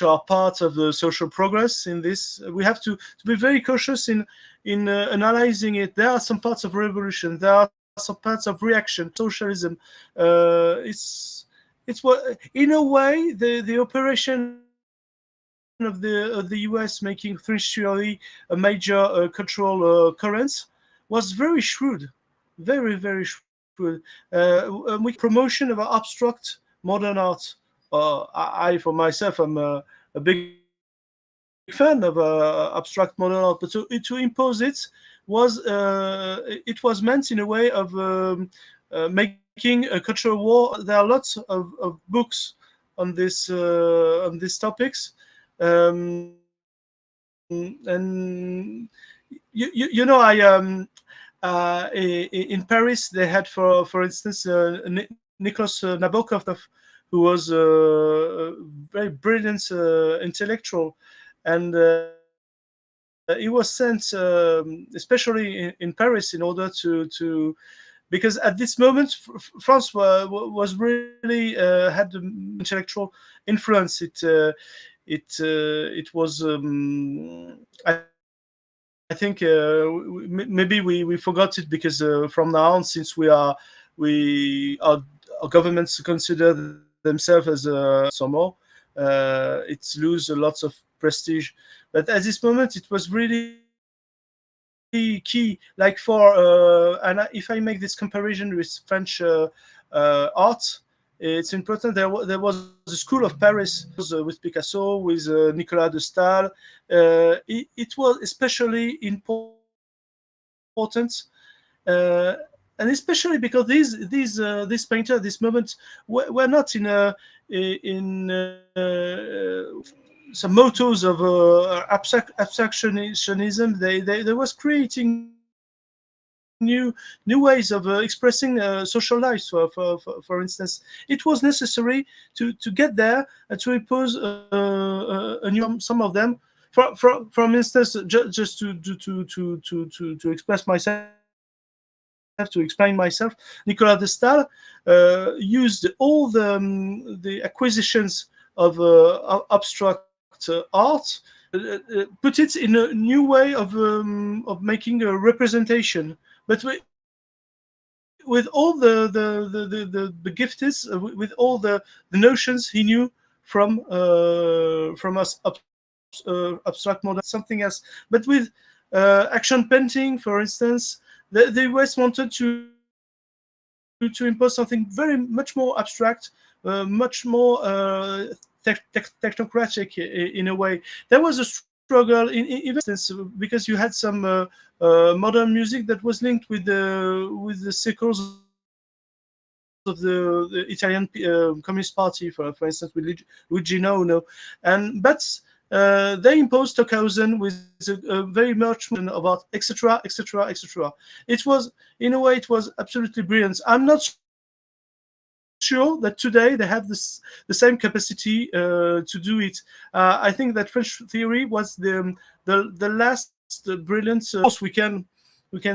are part of the social progress in this. We have to be very cautious in analyzing it. There are some parts of revolution. There are some parts of reaction. Socialism. It's what in a way the operation of the US making Threeshuri a major cultural current was very shrewd, very shrewd. With promotion of abstract modern art. I for myself, am a big fan of abstract modern art, but to impose it was meant in a way of making a cultural war. There are lots of books on these topics, and I in Paris they had for instance Nicholas Nabokov, who was a very brilliant intellectual, and he was sent, especially in Paris, in order to because at this moment France was really had the intellectual influence. It was I think maybe we forgot it because from now on, since our governments consider themselves as somehow it's lose a lot of prestige. But at this moment, it was really key. Like and if I make this comparison with French art, it's important. There was the School of Paris with Picasso, with Nicolas de Stael. It was especially important, uh, and especially because these painters at this moment were not in some mottos of abstractionism. They was creating new ways of expressing social life. For instance, it was necessary to get there and to impose a new some of them. From instance, just to express myself, to explain myself, Nicolas de Stael used all the acquisitions of abstract art, put it in a new way of making a representation. But with all the gifts, with all the notions he knew from us abstract model, something else, but with action painting, for instance. The US wanted to impose something very much more abstract, much more technocratic in a way. There was a struggle in instance, because you had some modern music that was linked with the circles of the Italian Communist Party, for instance, with Luigi Nono, but they imposed Stockhausen with a very much about etc. etc. etc. It was, in a way, it was absolutely brilliant. I'm not sure that today they have the same capacity to do it. I think that French theory was the last brilliant. Of course, we can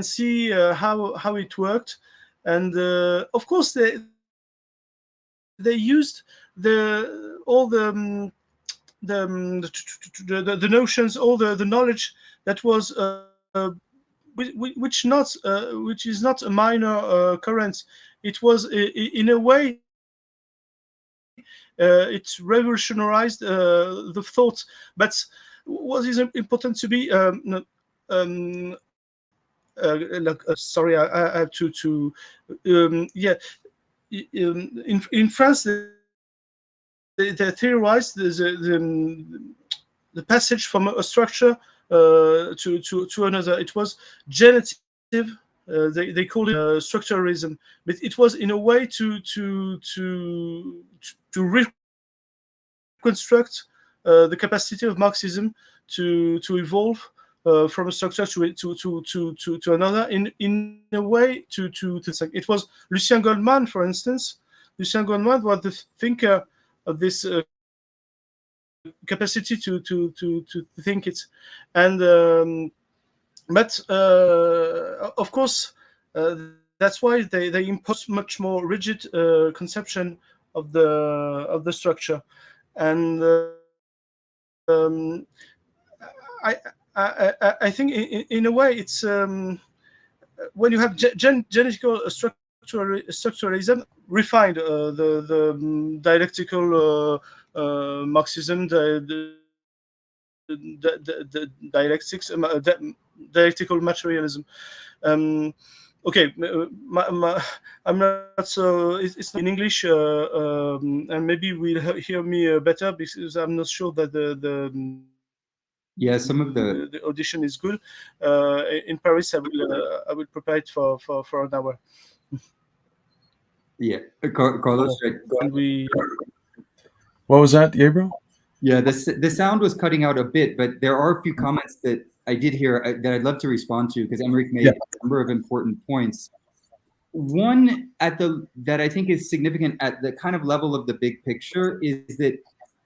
see how it worked, and of course they used all the notions, all the knowledge that was which is not a minor current. It was in a way it revolutionized the thought. But what is important to be sorry, I have to yeah. In France, they theorized the passage from a structure to another. It was generative. They called it structuralism, but it was in a way to reconstruct the capacity of Marxism to evolve from a structure to another in a way to it was Lucien Goldman, for instance. Lucien Goldman was the thinker of this capacity to think it, and but of course that's why they impose much more rigid conception of the structure, and I think in a way it's when you have genetical structuralism refined the dialectical Marxism, the dialectics, dialectical materialism. Okay, I'm not so. It's not in English, and maybe we'll hear me better because I'm not sure that yeah, some of the audition is good. In Paris, I will prepare it for an hour. Yeah, Carlos. And we. What was that, Gabriel? Yeah, the sound was cutting out a bit, but there are a few comments that I did hear that I'd love to respond to because Emmerich made a number of important points. One that I think is significant at the kind of level of the big picture is that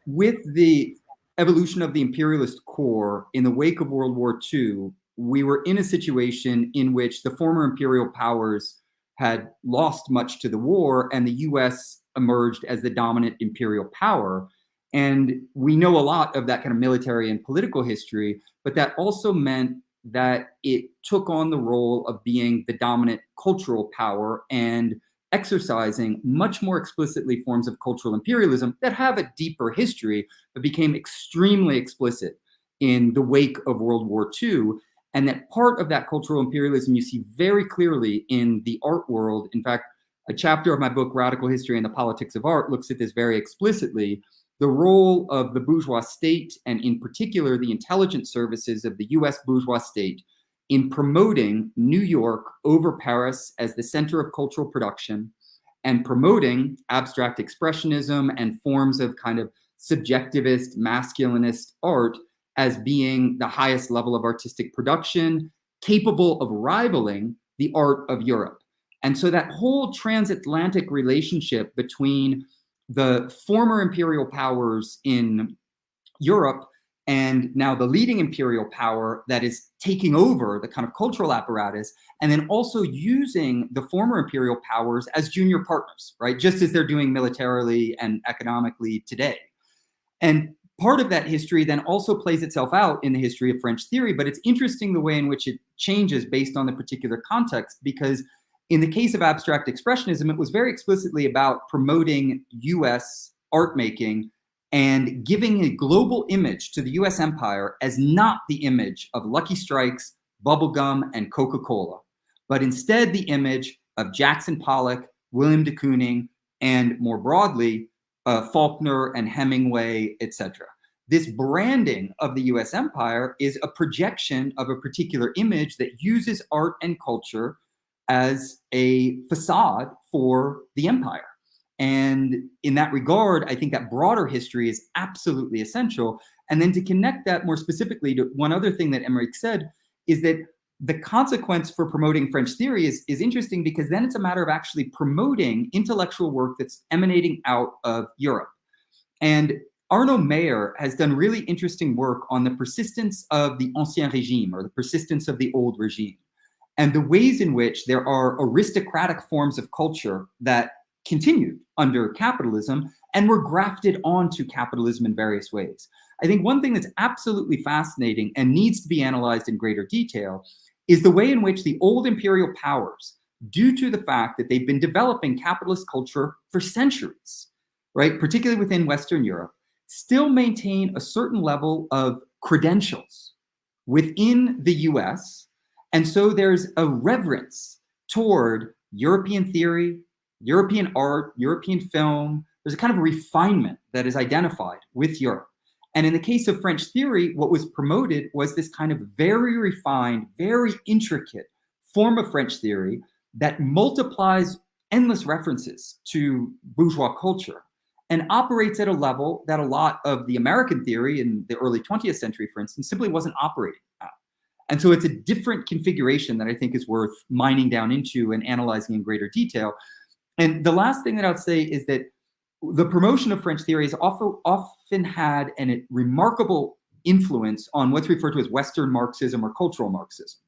with the evolution of the imperialist core in the wake of World War II, we were in a situation in which the former imperial powers had lost much to the war, and the US emerged as the dominant imperial power. And we know a lot of that kind of military and political history, but that also meant that it took on the role of being the dominant cultural power and exercising much more explicitly forms of cultural imperialism that have a deeper history, but became extremely explicit in the wake of World War II. And that part of that cultural imperialism you see very clearly in the art world. In fact, a chapter of my book, Radical History and the Politics of Art, looks at this very explicitly. The role of the bourgeois state, and in particular the intelligence services of the US bourgeois state, in promoting New York over Paris as the center of cultural production and promoting abstract expressionism and forms of kind of subjectivist, masculinist art as being the highest level of artistic production, capable of rivaling the art of Europe. And so that whole transatlantic relationship between the former imperial powers in Europe and now the leading imperial power that is taking over the kind of cultural apparatus, and then also using the former imperial powers as junior partners, right? Just as they're doing militarily and economically today. And part of that history then also plays itself out in the history of French theory, but it's interesting the way in which it changes based on the particular context, because in the case of abstract expressionism, it was very explicitly about promoting US art making and giving a global image to the US empire as not the image of Lucky Strikes, bubblegum, and Coca-Cola, but instead the image of Jackson Pollock, William de Kooning, and more broadly, Faulkner and Hemingway, etc. This branding of the US empire is a projection of a particular image that uses art and culture as a facade for the empire. And in that regard, I think that broader history is absolutely essential. And then to connect that more specifically to one other thing that Emmerich said is that the consequence for promoting French theory is interesting, because then it's a matter of actually promoting intellectual work that's emanating out of Europe. And Arno Mayer has done really interesting work on the persistence of the Ancien Régime, or the persistence of the old regime, and the ways in which there are aristocratic forms of culture that continued under capitalism and were grafted onto capitalism in various ways. I think one thing that's absolutely fascinating and needs to be analyzed in greater detail is the way in which the old imperial powers, due to the fact that they've been developing capitalist culture for centuries, right, particularly within Western Europe, still maintain a certain level of credentials within the US. And so there's a reverence toward European theory, European art, European film. There's a kind of refinement that is identified with Europe. And in the case of French theory, what was promoted was this kind of very refined, very intricate form of French theory that multiplies endless references to bourgeois culture and operates at a level that a lot of the American theory in the early 20th century, for instance, simply wasn't operating at. And so it's a different configuration that I think is worth mining down into and analyzing in greater detail. And the last thing that I would say is that the promotion of French theory has often had a remarkable influence on what's referred to as Western Marxism or cultural Marxism,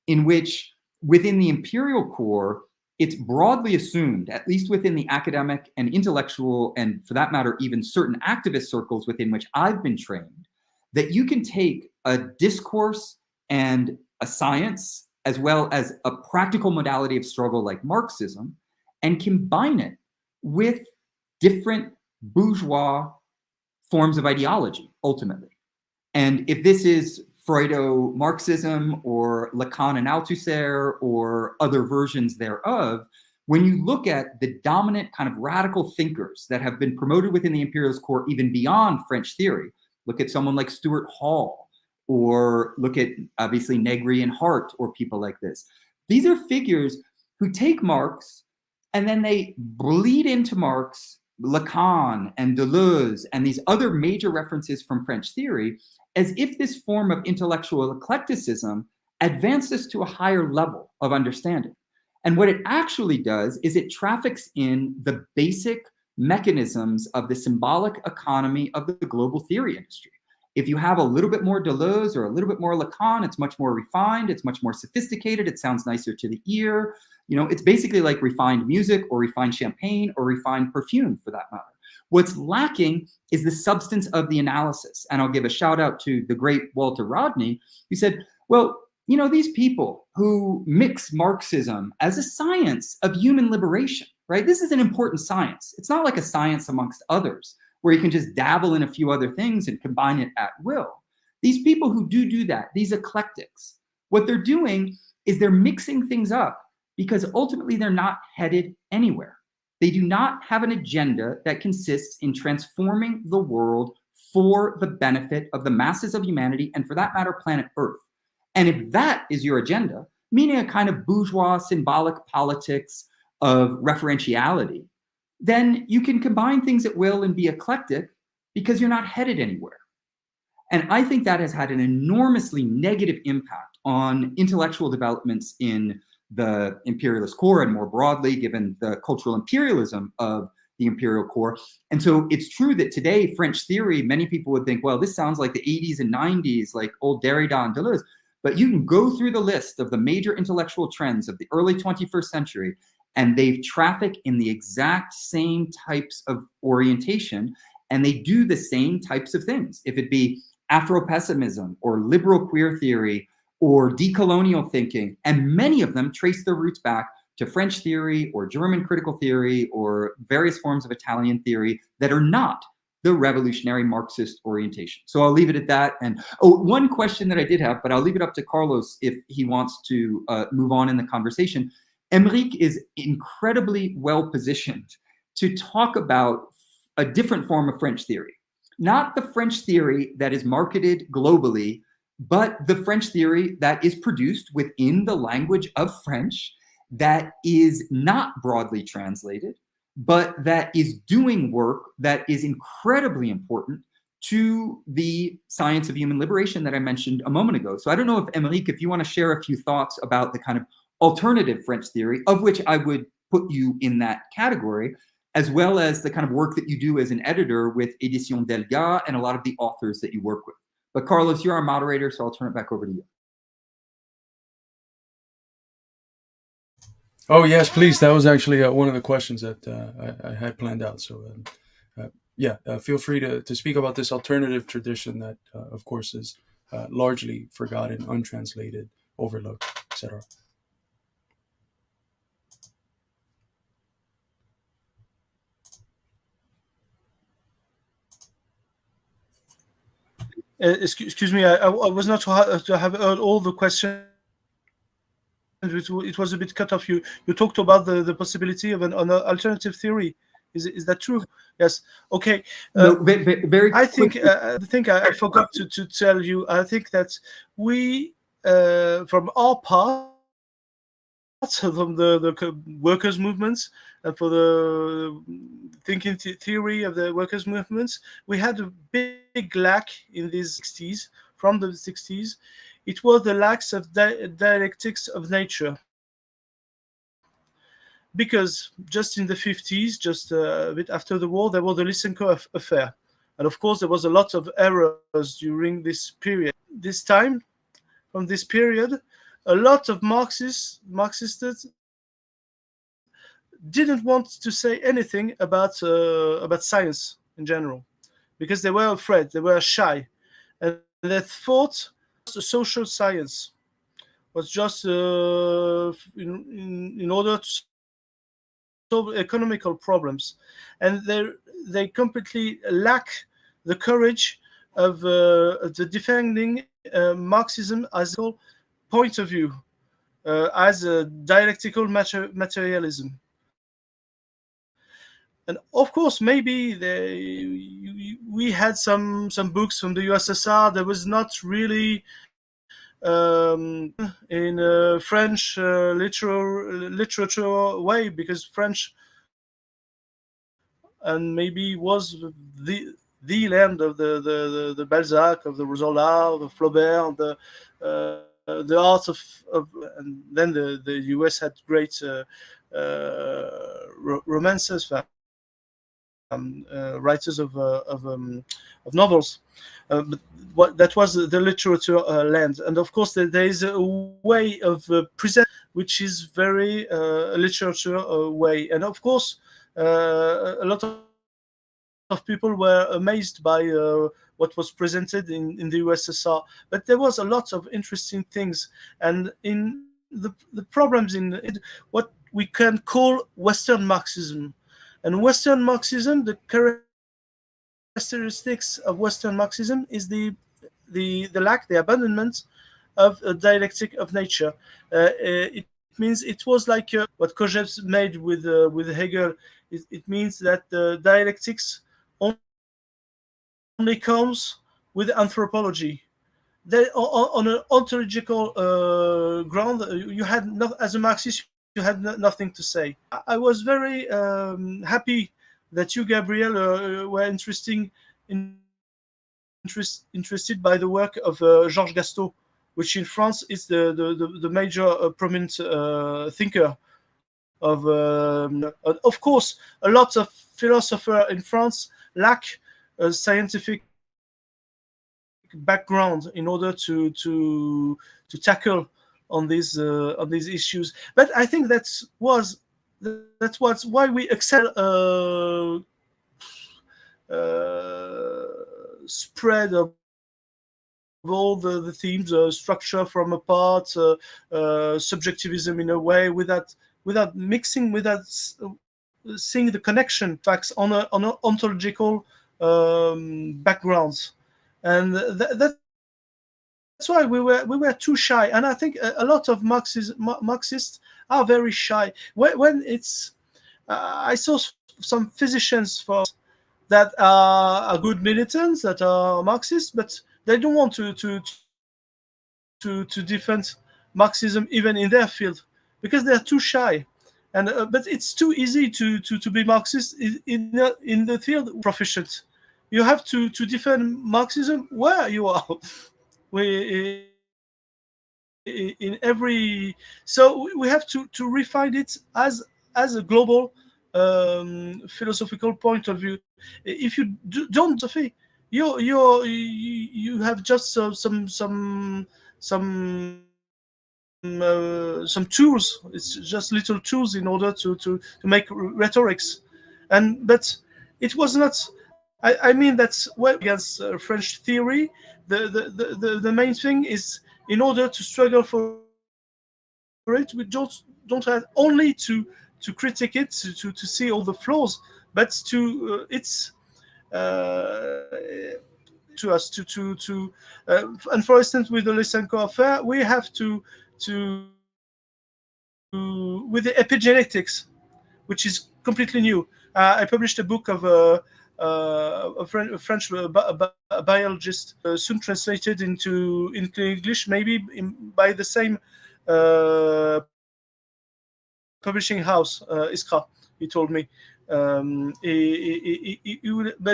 in which within the imperial core, it's broadly assumed, at least within the academic and intellectual, and for that matter, even certain activist circles within which I've been trained, that you can take a discourse and a science, as well as a practical modality of struggle like Marxism, and combine it with different bourgeois forms of ideology, ultimately. And if this is Freudo-Marxism or Lacan and Althusser or other versions thereof, when you look at the dominant kind of radical thinkers that have been promoted within the imperialist core, even beyond French theory, look at someone like Stuart Hall, or look at obviously Negri and Hart, or people like this. These are figures who take Marx and then they bleed into Marx, Lacan and Deleuze and these other major references from French theory, as if this form of intellectual eclecticism advances to a higher level of understanding. And what it actually does is it traffics in the basic mechanisms of the symbolic economy of the global theory industry. If you have a little bit more Deleuze or a little bit more Lacan, it's much more refined, it's much more sophisticated, it sounds nicer to the ear. You know, it's basically like refined music or refined champagne or refined perfume for that matter. What's lacking is the substance of the analysis. And I'll give a shout out to the great Walter Rodney, who said, well, you know, these people who mix Marxism as a science of human liberation, right? This is an important science. It's not like a science amongst others where you can just dabble in a few other things and combine it at will. These people who do that, these eclectics, what they're doing is they're mixing things up because ultimately they're not headed anywhere. They do not have an agenda that consists in transforming the world for the benefit of the masses of humanity and, for that matter, planet Earth. And if that is your agenda, meaning a kind of bourgeois symbolic politics of referentiality, then you can combine things at will and be eclectic because you're not headed anywhere. And I think that has had an enormously negative impact on intellectual developments in the imperialist core and more broadly, given the cultural imperialism of the imperial core. And so it's true that today, French theory, many people would think, well, this sounds like the 80s and 90s, like old Derrida and Deleuze. But you can go through the list of the major intellectual trends of the early 21st century, and they've trafficked in the exact same types of orientation, and they do the same types of things. If it be Afro-pessimism or liberal queer theory or decolonial thinking, and many of them trace their roots back to French theory or German critical theory or various forms of Italian theory that are not the revolutionary Marxist orientation. So I'll leave it at that. And one question that I did have, but I'll leave it up to Carlos if he wants to move on in the conversation. Émeric is incredibly well positioned to talk about a different form of French theory. Not the French theory that is marketed globally, but the French theory that is produced within the language of French, that is not broadly translated, but that is doing work that is incredibly important to the science of human liberation that I mentioned a moment ago. So I don't know if, Émeric, if you want to share a few thoughts about the kind of alternative French theory, of which I would put you in that category, as well as the kind of work that you do as an editor with Éditions Delga and a lot of the authors that you work with. But Carlos, you're our moderator, so I'll turn it back over to you. Oh, yes, please. That was actually one of the questions that I had planned out. So, feel free to speak about this alternative tradition that, of course, is largely forgotten, untranslated, overlooked, etc. Excuse me, I was not to have heard all the questions. It was a bit cut off. You talked about the possibility of an alternative theory. Is that true? Yes. Okay. No, very I think the thing I forgot to tell you. I think that we, from our part, from the workers' movements, and for the thinking theory of the workers' movements, we had a big lack in these 60s. From the 60s, it was the lack of dialectics of nature. Because just in the 50s, just a bit after the war, there was the Lysenko affair. And of course, there was a lot of errors during this period. This time, from this period, a lot of Marxists didn't want to say anything about science in general, because they were afraid, they were shy, and they thought social science was just in order to solve economical problems, and they completely lack the courage of the defending Marxism as a point of view, as a dialectical materialism. And of course, maybe we had some books from the USSR. There was not really in a French literature way, because French and maybe was the land of the Balzac, of the Zola, of the Flaubert, the art of and then the US had great romances, writers of novels. But that was the literature land, and of course there is a way of present which is very literature way, and of course a lot of people were amazed by what was presented in the USSR, but there was a lot of interesting things, and in the problems in what we can call Western Marxism. And Western Marxism, the characteristics of Western Marxism is the lack, the abandonment of a dialectic of nature. It means it was like what Kojève made with Hegel. It means that the dialectics only comes with anthropology. On an ontological ground, you had as a Marxist, you had nothing to say. I was very happy that you, Gabriel, were interested by the work of Georges Gastaut, which in France is the major prominent thinker of course, a lot of philosophers in France lack a scientific background in order to tackle on these issues. But I think that's why we excel spread of all the themes, structure from apart, subjectivism in a way, without mixing, without seeing the connection facts on an ontological backgrounds, and that's why we were too shy. And I think a lot of Marxists are very shy when I saw some physicians, for that are good militants, that are Marxists, but they don't want to defend Marxism even in their field because they are too shy. And but it's too easy to be Marxist in the field proficient. You have to defend Marxism where you are. In every, so we have to refine it as a global philosophical point of view. If you don't philosophy, you have just some tools. It's just little tools in order to make rhetorics, but it was not. I mean that's well against French theory. The main thing is, in order to struggle for it, we don't have only to critique it, to see all the flaws, but to to us to and for instance with the Lysenko affair, we have to with the epigenetics, which is completely new. I published a book of a French biologist, soon translated into English, maybe by the same publishing house, Iskra. He told me. But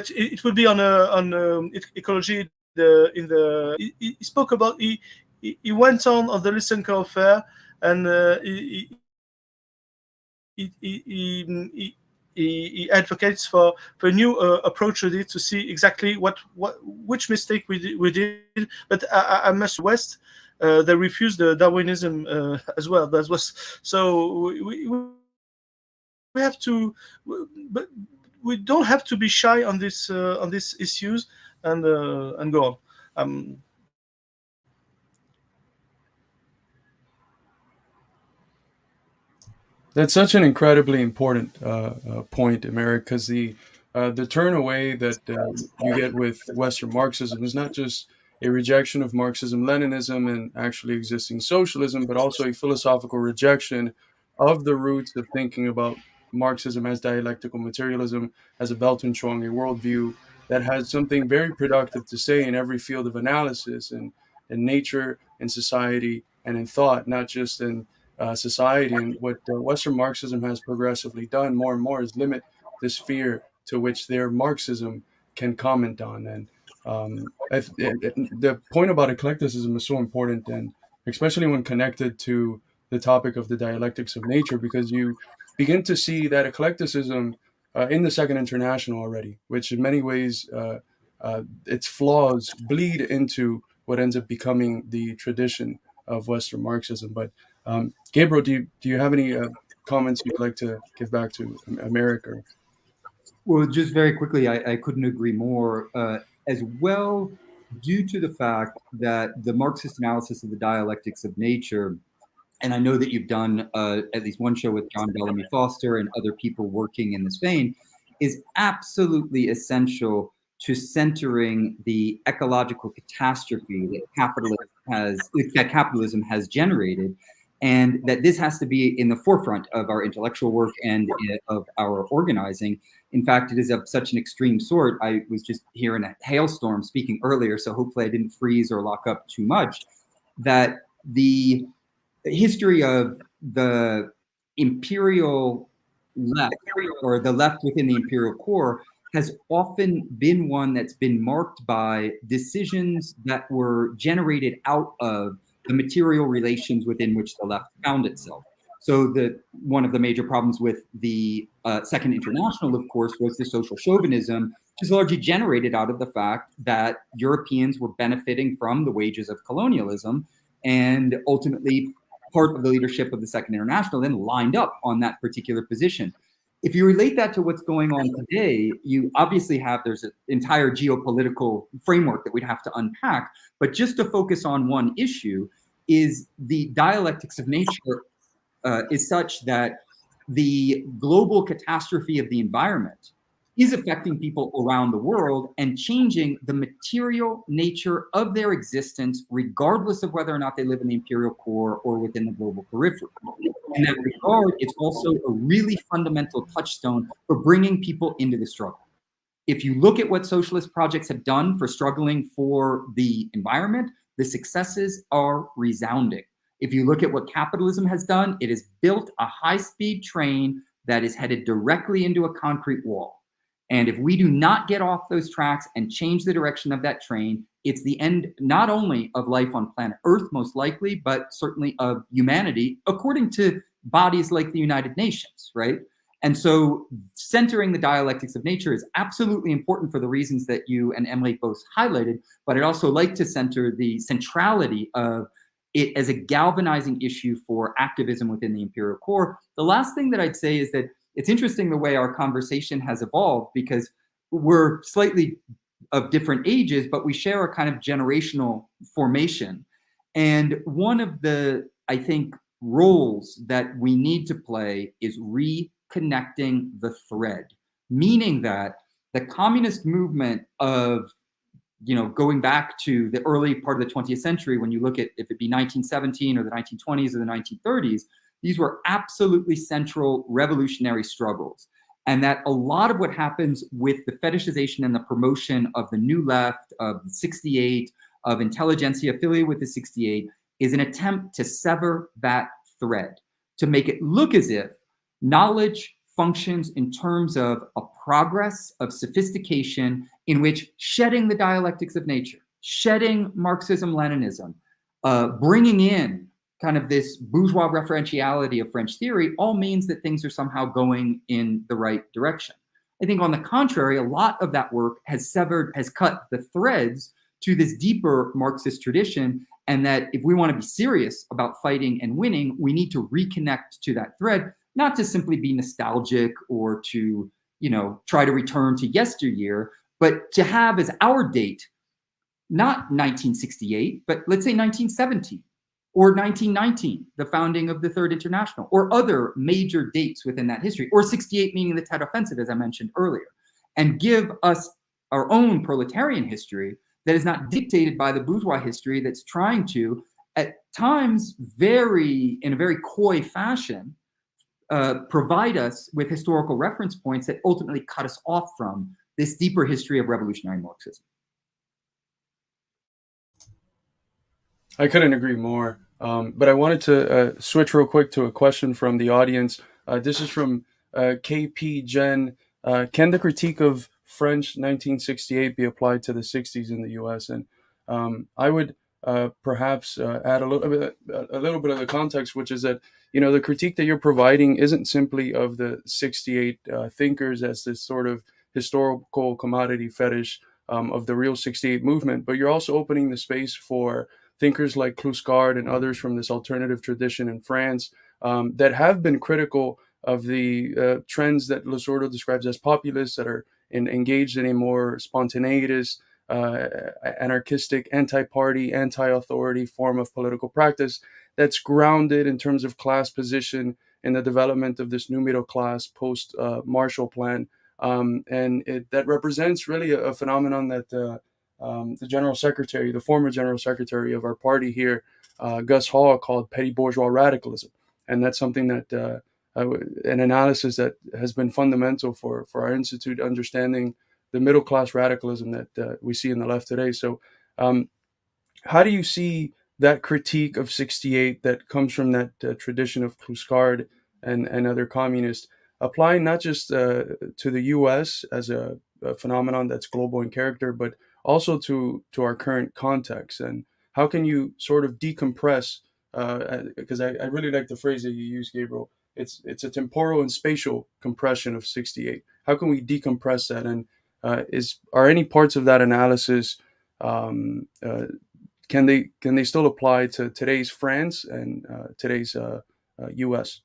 it will be on ecology. He spoke about he went on the Lysenko affair, and he advocates for a new approach to it, to see exactly which mistake we did. But I must West, they refused the Darwinism as well. That was so we have to, but we don't have to be shy on these issues, and go on. That's such an incredibly important point, Americ, because the turn away that you get with Western Marxism is not just a rejection of Marxism, Leninism, and actually existing socialism, but also a philosophical rejection of the roots of thinking about Marxism as dialectical materialism, as a Weltanschauung, a worldview that has something very productive to say in every field of analysis, in nature, in society, and in thought, not just in society. And what Western Marxism has progressively done more and more is limit the sphere to which their Marxism can comment on. And the point about eclecticism is so important, and especially when connected to the topic of the dialectics of nature, because you begin to see that eclecticism in the Second International already, which in many ways its flaws bleed into what ends up becoming the tradition of Western Marxism. But Gabriel, do you have any comments you'd like to give back to America? Well, just very quickly, I couldn't agree more. As well, due to the fact that the Marxist analysis of the dialectics of nature, and I know that you've done at least one show with John Bellamy Foster and other people working in this vein, is absolutely essential to centering the ecological catastrophe that capitalism has generated, and that this has to be in the forefront of our intellectual work and of our organizing. In fact, it is of such an extreme sort. I was just here in a hailstorm speaking earlier, so hopefully I didn't freeze or lock up too much, that the history of the imperial left, or the left within the imperial core, has often been one that's been marked by decisions that were generated out of the material relations within which the left found itself. So one of the major problems with the Second International, of course, was the social chauvinism, which is largely generated out of the fact that Europeans were benefiting from the wages of colonialism, and ultimately part of the leadership of the Second International then lined up on that particular position. If you relate that to what's going on today, you obviously there's an entire geopolitical framework that we'd have to unpack, but just to focus on one issue, is the dialectics of nature is such that the global catastrophe of the environment is affecting people around the world and changing the material nature of their existence, regardless of whether or not they live in the imperial core or within the global periphery. In that regard, it's also a really fundamental touchstone for bringing people into the struggle. If you look at what socialist projects have done for struggling for the environment, the successes are resounding. If you look at what capitalism has done, it has built a high-speed train that is headed directly into a concrete wall. And if we do not get off those tracks and change the direction of that train, it's the end not only of life on planet Earth, most likely, but certainly of humanity, according to bodies like the United Nations, right? And so centering the dialectics of nature is absolutely important for the reasons that you and Emily both highlighted, but I'd also like to center the centrality of it as a galvanizing issue for activism within the imperial core. The last thing that I'd say is that it's interesting the way our conversation has evolved, because we're slightly of different ages, but we share a kind of generational formation. And one of the, I think, roles that we need to play is reconnecting the thread, meaning that the communist movement of, going back to the early part of the 20th century, when you look at, if it be 1917 or the 1920s or the 1930s, these were absolutely central revolutionary struggles. And that a lot of what happens with the fetishization and the promotion of the New Left, of the 68, of intelligentsia affiliated with the 68, is an attempt to sever that thread, to make it look as if knowledge functions in terms of a progress of sophistication in which shedding the dialectics of nature, shedding Marxism-Leninism, bringing in kind of this bourgeois referentiality of French theory all means that things are somehow going in the right direction. I think on the contrary, a lot of that work has cut the threads to this deeper Marxist tradition, and that if we want to be serious about fighting and winning, we need to reconnect to that thread, not to simply be nostalgic or to, try to return to yesteryear, but to have as our date, not 1968, but let's say 1917. Or 1919, the founding of the Third International, or other major dates within that history, or 68 meaning the Tet Offensive, as I mentioned earlier, and give us our own proletarian history that is not dictated by the bourgeois history that's trying to, at times, in a very coy fashion, provide us with historical reference points that ultimately cut us off from this deeper history of revolutionary Marxism. I couldn't agree more. But I wanted to switch real quick to a question from the audience. This is from KP Gen. Can the critique of French 1968 be applied to the 60s in the U.S.? And I would perhaps add a little bit of the context, which is that the critique that you're providing isn't simply of the 68 thinkers as this sort of historical commodity fetish of the real 68 movement, but you're also opening the space for thinkers like Clouscard and others from this alternative tradition in France that have been critical of the trends that Losordo describes as populists, that are engaged in a more spontaneous, anarchistic, anti-party, anti-authority form of political practice that's grounded in terms of class position in the development of this new middle class post-Marshall Plan. That represents really a phenomenon that the former general secretary of our party here, Gus Hall, called petty bourgeois radicalism. And that's something that an analysis that has been fundamental for our institute understanding the middle class radicalism that we see in the left today. So how do you see that critique of 68 that comes from that tradition of Clouscard and other communists applying not just to the U.S. as a phenomenon that's global in character, but also to our current context? And how can you sort of decompress, because I really like the phrase that you use, Gabriel, it's a temporal and spatial compression of 68. How can we decompress that? And are any parts of that analysis, can they still apply to today's France and today's U.S.?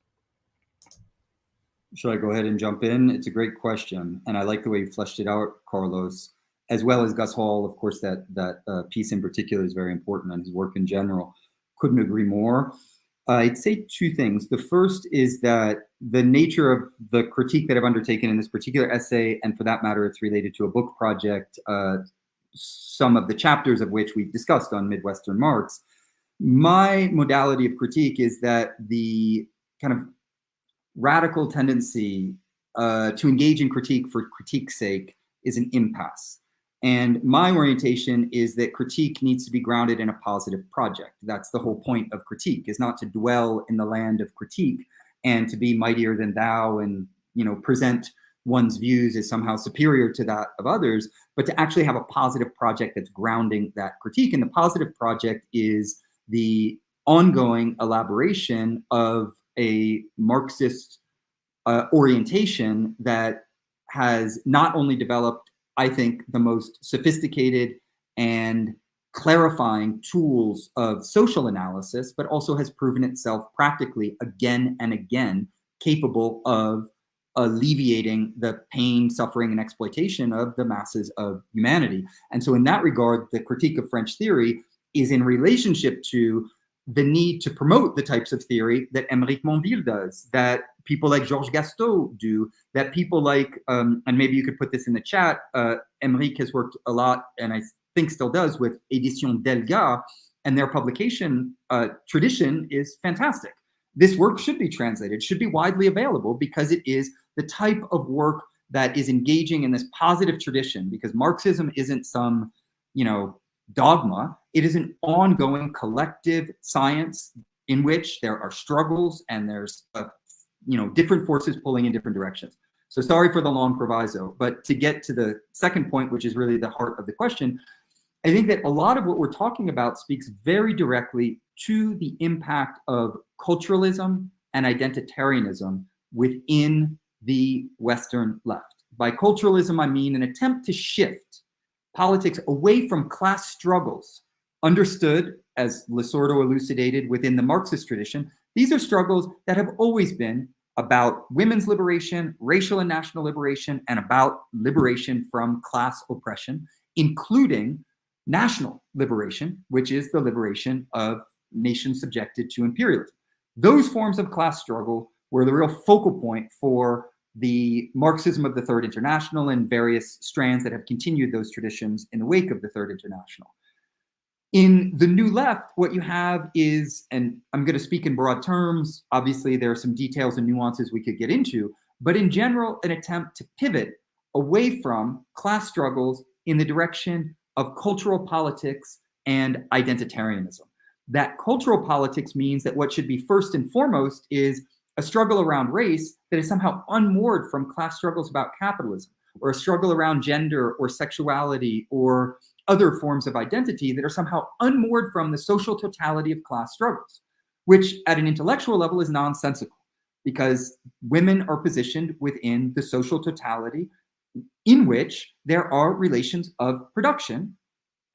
Should I go ahead and jump in? It's a great question, and I like the way you fleshed it out, Carlos, as well as Gus Hall. Of course, that piece in particular is very important, and his work in general. Couldn't agree more. I'd say two things. The first is that the nature of the critique that I've undertaken in this particular essay, and for that matter, it's related to a book project, some of the chapters of which we've discussed on Midwestern Marx. My modality of critique is that the kind of radical tendency to engage in critique for critique's sake is an impasse. And my orientation is that critique needs to be grounded in a positive project. That's the whole point of critique, is not to dwell in the land of critique and to be mightier than thou and, you know, present one's views as somehow superior to that of others, but to actually have a positive project that's grounding that critique. And the positive project is the ongoing elaboration of a Marxist orientation that has not only developed, I think, the most sophisticated and clarifying tools of social analysis, but also has proven itself practically again and again capable of alleviating the pain, suffering, and exploitation of the masses of humanity. And so in that regard, the critique of French theory is in relationship to the need to promote the types of theory that Émeric Monville does, that people like Georges Gastaut do, that people like, and maybe you could put this in the chat, Émeric has worked a lot, and I think still does, with Édition Delga, and their publication tradition is fantastic. This work should be translated, should be widely available, because it is the type of work that is engaging in this positive tradition, because Marxism isn't some, you know, dogma. It is an ongoing collective science in which there are struggles and there's you know, different forces pulling in different directions. So sorry for the long proviso, but to get to the second point, which is really the heart of the question, I think that a lot of what we're talking about speaks very directly to the impact of culturalism and identitarianism within the Western left. By culturalism, I mean an attempt to shift politics away from class struggles, understood, as Lesorto elucidated, within the Marxist tradition. These are struggles that have always been about women's liberation, racial and national liberation, and about liberation from class oppression, including national liberation, which is the liberation of nations subjected to imperialism. Those forms of class struggle were the real focal point for the Marxism of the Third International and various strands that have continued those traditions in the wake of the Third International. In the New Left, what you have is, and I'm going to speak in broad terms, obviously there are some details and nuances we could get into, but in general, an attempt to pivot away from class struggles in the direction of cultural politics and identitarianism. That cultural politics means that what should be first and foremost is a struggle around race that is somehow unmoored from class struggles about capitalism, or a struggle around gender or sexuality or other forms of identity that are somehow unmoored from the social totality of class struggles, which at an intellectual level is nonsensical, because women are positioned within the social totality in which there are relations of production,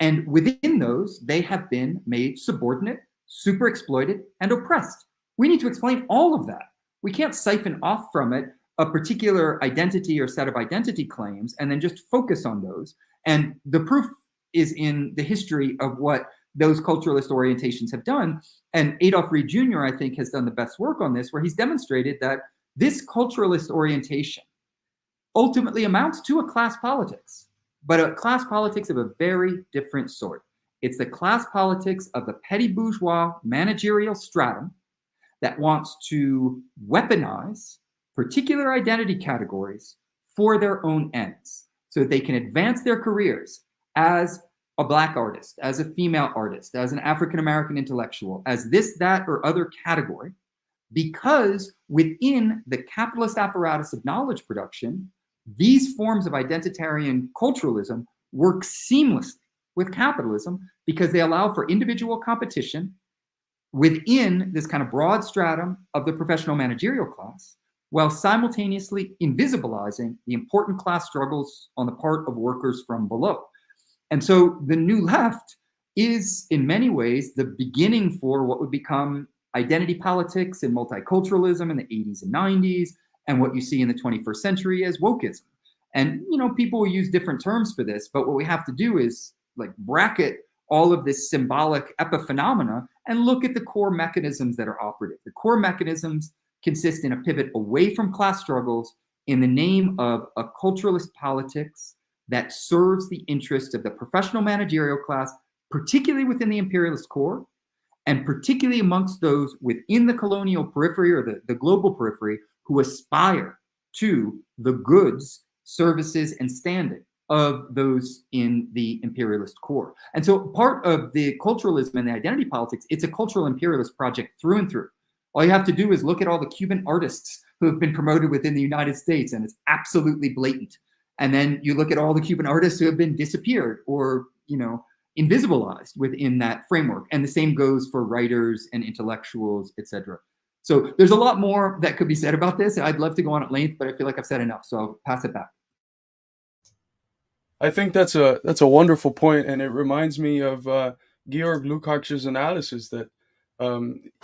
and within those, they have been made subordinate, super exploited, and oppressed. We need to explain all of that. We can't siphon off from it a particular identity or set of identity claims and then just focus on those. And the proof is in the history of what those culturalist orientations have done. And Adolf Reed Jr., I think, has done the best work on this, where he's demonstrated that this culturalist orientation ultimately amounts to a class politics, but a class politics of a very different sort. It's the class politics of the petty bourgeois managerial stratum that wants to weaponize particular identity categories for their own ends, so that they can advance their careers as a Black artist, as a female artist, as an African-American intellectual, as this, that, or other category, because within the capitalist apparatus of knowledge production, these forms of identitarian culturalism work seamlessly with capitalism, because they allow for individual competition within this kind of broad stratum of the professional managerial class, while simultaneously invisibilizing the important class struggles on the part of workers from below. And so the New Left is in many ways the beginning for what would become identity politics and multiculturalism in the 80s and 90s, and what you see in the 21st century as wokeism. And, you know, people will use different terms for this, but what we have to do is like bracket all of this symbolic epiphenomena and look at the core mechanisms that are operative. The core mechanisms consist in a pivot away from class struggles in the name of a culturalist politics that serves the interest of the professional managerial class, particularly within the imperialist core, and particularly amongst those within the colonial periphery or the global periphery who aspire to the goods, services, and standing of those in the imperialist core. And so part of the culturalism and the identity politics, it's a cultural imperialist project through and through. All you have to do is look at all the Cuban artists who have been promoted within the United States, and it's absolutely blatant. And then you look at all the Cuban artists who have been disappeared or, invisibilized within that framework. And the same goes for writers and intellectuals, etc. So there's a lot more that could be said about this. I'd love to go on at length, but I feel like I've said enough. So I'll pass it back. I think that's a wonderful point, and it reminds me of Georg Lukács's analysis that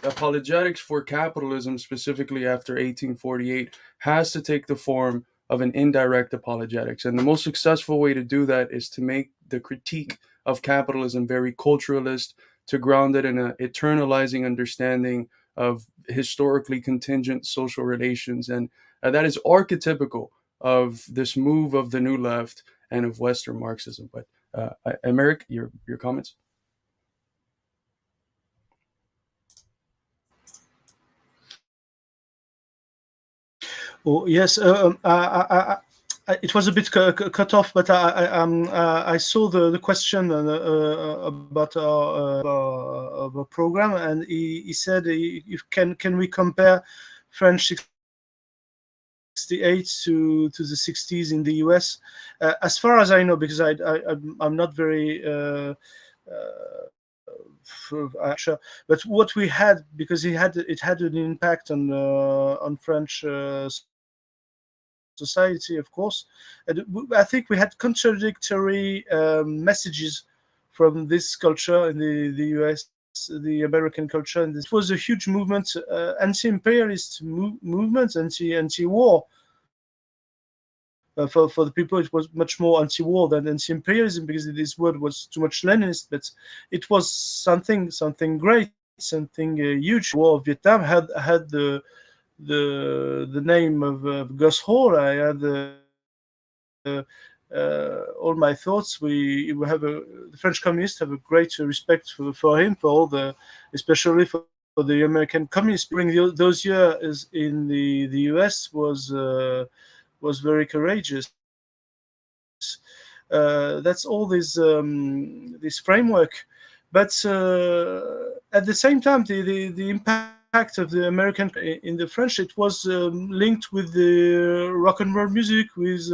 apologetics for capitalism, specifically after 1848, has to take the form of an indirect apologetics, and the most successful way to do that is to make the critique of capitalism very culturalist, to ground it in an eternalizing understanding of historically contingent social relations, and that is archetypical of this move of the New Left and of Western Marxism. But Emeric, your comments? Oh, yes. It was a bit cut off, but I saw the question about our program, and he said, "If can we compare French 68 to the 60s in the US?" As far as I know, because I'm not very sure, but what we had, because it had an impact on French society, of course. And I think we had contradictory messages from this culture in the US, the American culture, and this was a huge movement, anti-imperialist movement, anti-war. For the people, it was much more anti-war than anti-imperialism, because this word was too much Leninist. But it was something great, something huge. War of Vietnam had the name of Gus Hall. I had all my thoughts. We have the French communists have a great respect for him, for all especially for the American communists. During those years in the US was very courageous. That's all this framework, but at the same time, the impact of the American in the French, it was linked with the rock and roll music, with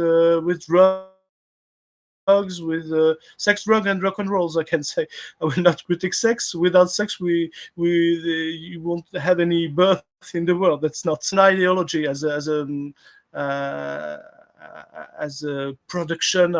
drugs, with sex, drug, and rock and rolls. I can say I will not critique sex. Without sex, you won't have any birth in the world. That's not an ideology as a production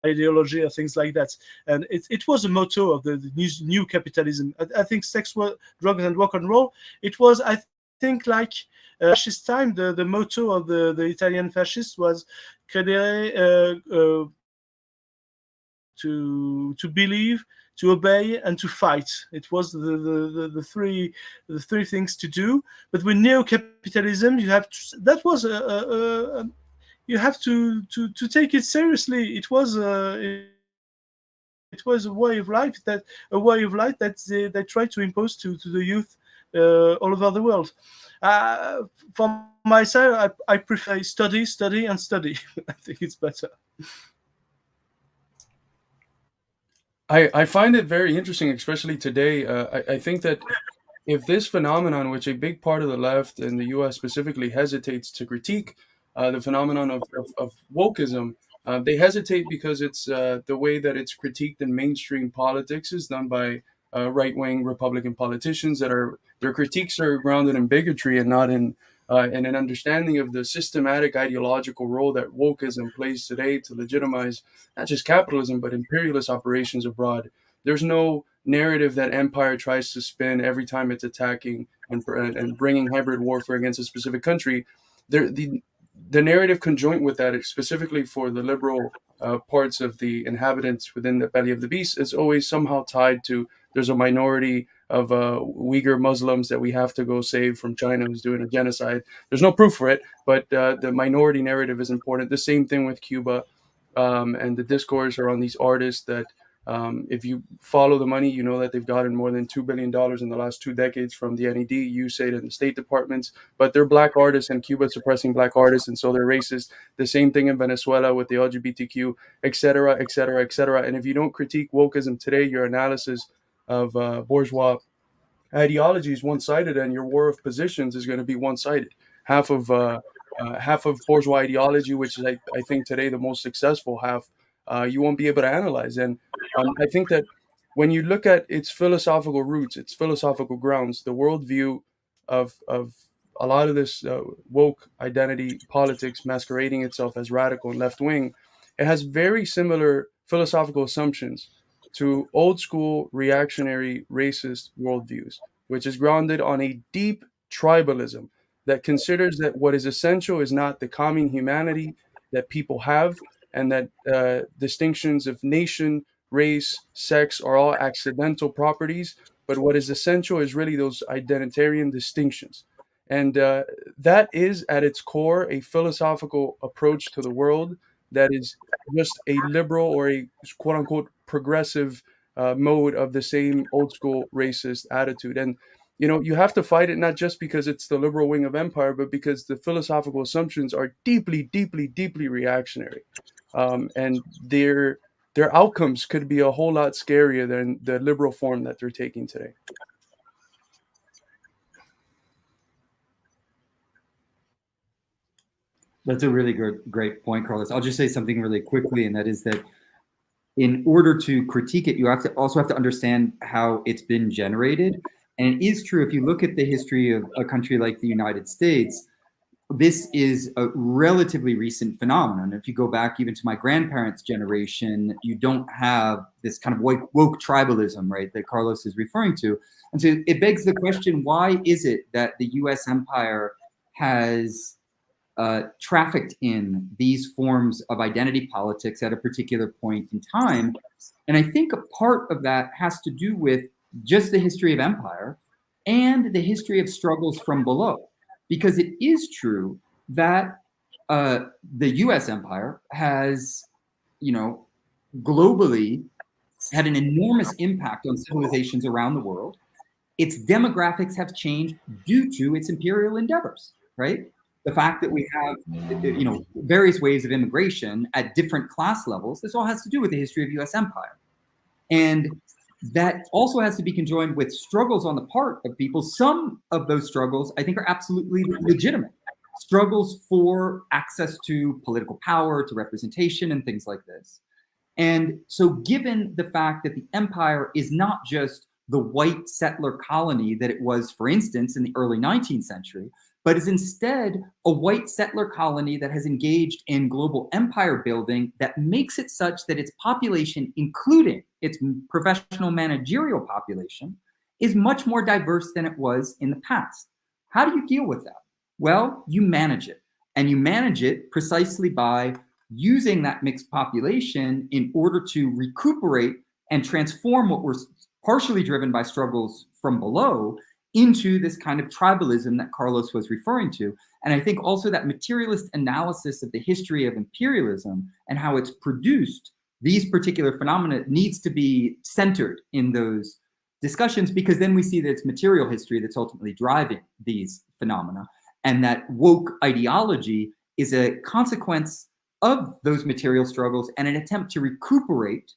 ideology or things like that. And it was a motto of the new capitalism. I think sex, drugs, and rock and roll. It was, I think, like fascist time. The motto of the Italian fascists was credere, to believe, to obey, and to fight. It was the three things to do. But with neo-capitalism, you have to, that was you have to take it seriously. It was a way of life that they tried to impose to the youth all over the world. From my side, I prefer study, and study. I think it's better. I find it very interesting, especially today. I think that if this phenomenon, which a big part of the left in the U.S. specifically hesitates to critique, the phenomenon of wokeism, they hesitate because it's the way that it's critiqued in mainstream politics is done by right-wing Republican politicians their critiques are grounded in bigotry and not in an understanding of the systematic ideological role that wokeism plays today to legitimize not just capitalism but imperialist operations abroad. There's no narrative that empire tries to spin every time it's attacking and bringing hybrid warfare against a specific country. The narrative conjoint with that, specifically for the liberal parts of the inhabitants within the belly of the beast is always somehow tied to there's a minority of Uyghur Muslims that we have to go save from China who's doing a genocide. There's no proof for it, but the minority narrative is important. The same thing with Cuba, and the discourse around these artists that if you follow the money, you know that they've gotten more than $2 billion in the last 2 decades from the NED, USAID, and the State Departments. But they're black artists, and Cuba suppressing black artists, and so they're racist. The same thing in Venezuela with the LGBTQ, etc., etc., etc. And if you don't critique wokeism today, your analysis of bourgeois ideology is one-sided, and your war of positions is going to be one-sided. Half of half of bourgeois ideology, which is I think today the most successful half, you won't be able to analyze. And I think that when you look at its philosophical roots, its philosophical grounds, the worldview of a lot of this woke identity politics masquerading itself as radical and left wing, it has very similar philosophical assumptions to old school reactionary racist worldviews, which is grounded on a deep tribalism that considers that what is essential is not the common humanity that people have, and that distinctions of nation, race, sex are all accidental properties, but what is essential is really those identitarian distinctions. And that is at its core a philosophical approach to the world that is just a liberal or a quote unquote progressive mode of the same old school racist attitude. And you have to fight it not just because it's the liberal wing of empire, but because the philosophical assumptions are deeply, deeply, deeply reactionary, and their outcomes could be a whole lot scarier than the liberal form that they're taking today. That's a really great point, Carlos. I'll just say something really quickly, and that is that in order to critique it, you also have to understand how it's been generated. And it is true, if you look at the history of a country like the United States, this is a relatively recent phenomenon. If you go back even to my grandparents' generation, you don't have this kind of woke tribalism, right, that Carlos is referring to. And so it begs the question, why is it that the US empire has trafficked in these forms of identity politics at a particular point in time? And I think a part of that has to do with just the history of empire and the history of struggles from below. Because it is true that the US empire has, globally had an enormous impact on civilizations around the world. Its demographics have changed due to its imperial endeavors, right? The fact that we have, various waves of immigration at different class levels, this all has to do with the history of US empire. And that also has to be conjoined with struggles on the part of people. Some of those struggles, I think, are absolutely legitimate. Struggles for access to political power, to representation, and things like this. And so given the fact that the empire is not just the white settler colony that it was, for instance, in the early 19th century, but is instead a white settler colony that has engaged in global empire building that makes it such that its population, including its professional managerial population, is much more diverse than it was in the past. How do you deal with that? Well, you manage it. And you manage it precisely by using that mixed population in order to recuperate and transform what was partially driven by struggles from below into this kind of tribalism that Carlos was referring to. And I think also that materialist analysis of the history of imperialism and how it's produced these particular phenomena needs to be centered in those discussions, because then we see that it's material history that's ultimately driving these phenomena. And that woke ideology is a consequence of those material struggles and an attempt to recuperate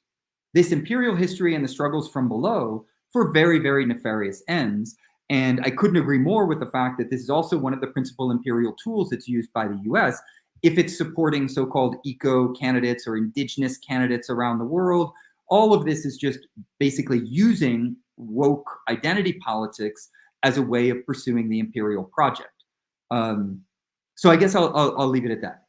this imperial history and the struggles from below for very, very nefarious ends. And I couldn't agree more with the fact that this is also one of the principal imperial tools that's used by the US if it's supporting so-called eco candidates or indigenous candidates around the world. All of this is just basically using woke identity politics as a way of pursuing the imperial project. So I guess I'll leave it at that.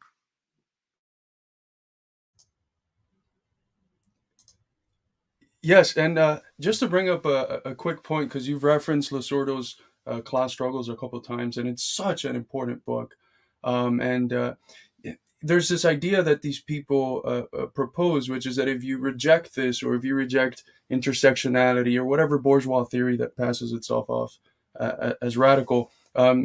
Yes, and just to bring up a quick point, because you've referenced Lasordo's Class Struggles a couple of times, and it's such an important book. And there's this idea that these people propose, which is that if you reject this, or if you reject intersectionality, or whatever bourgeois theory that passes itself off as radical,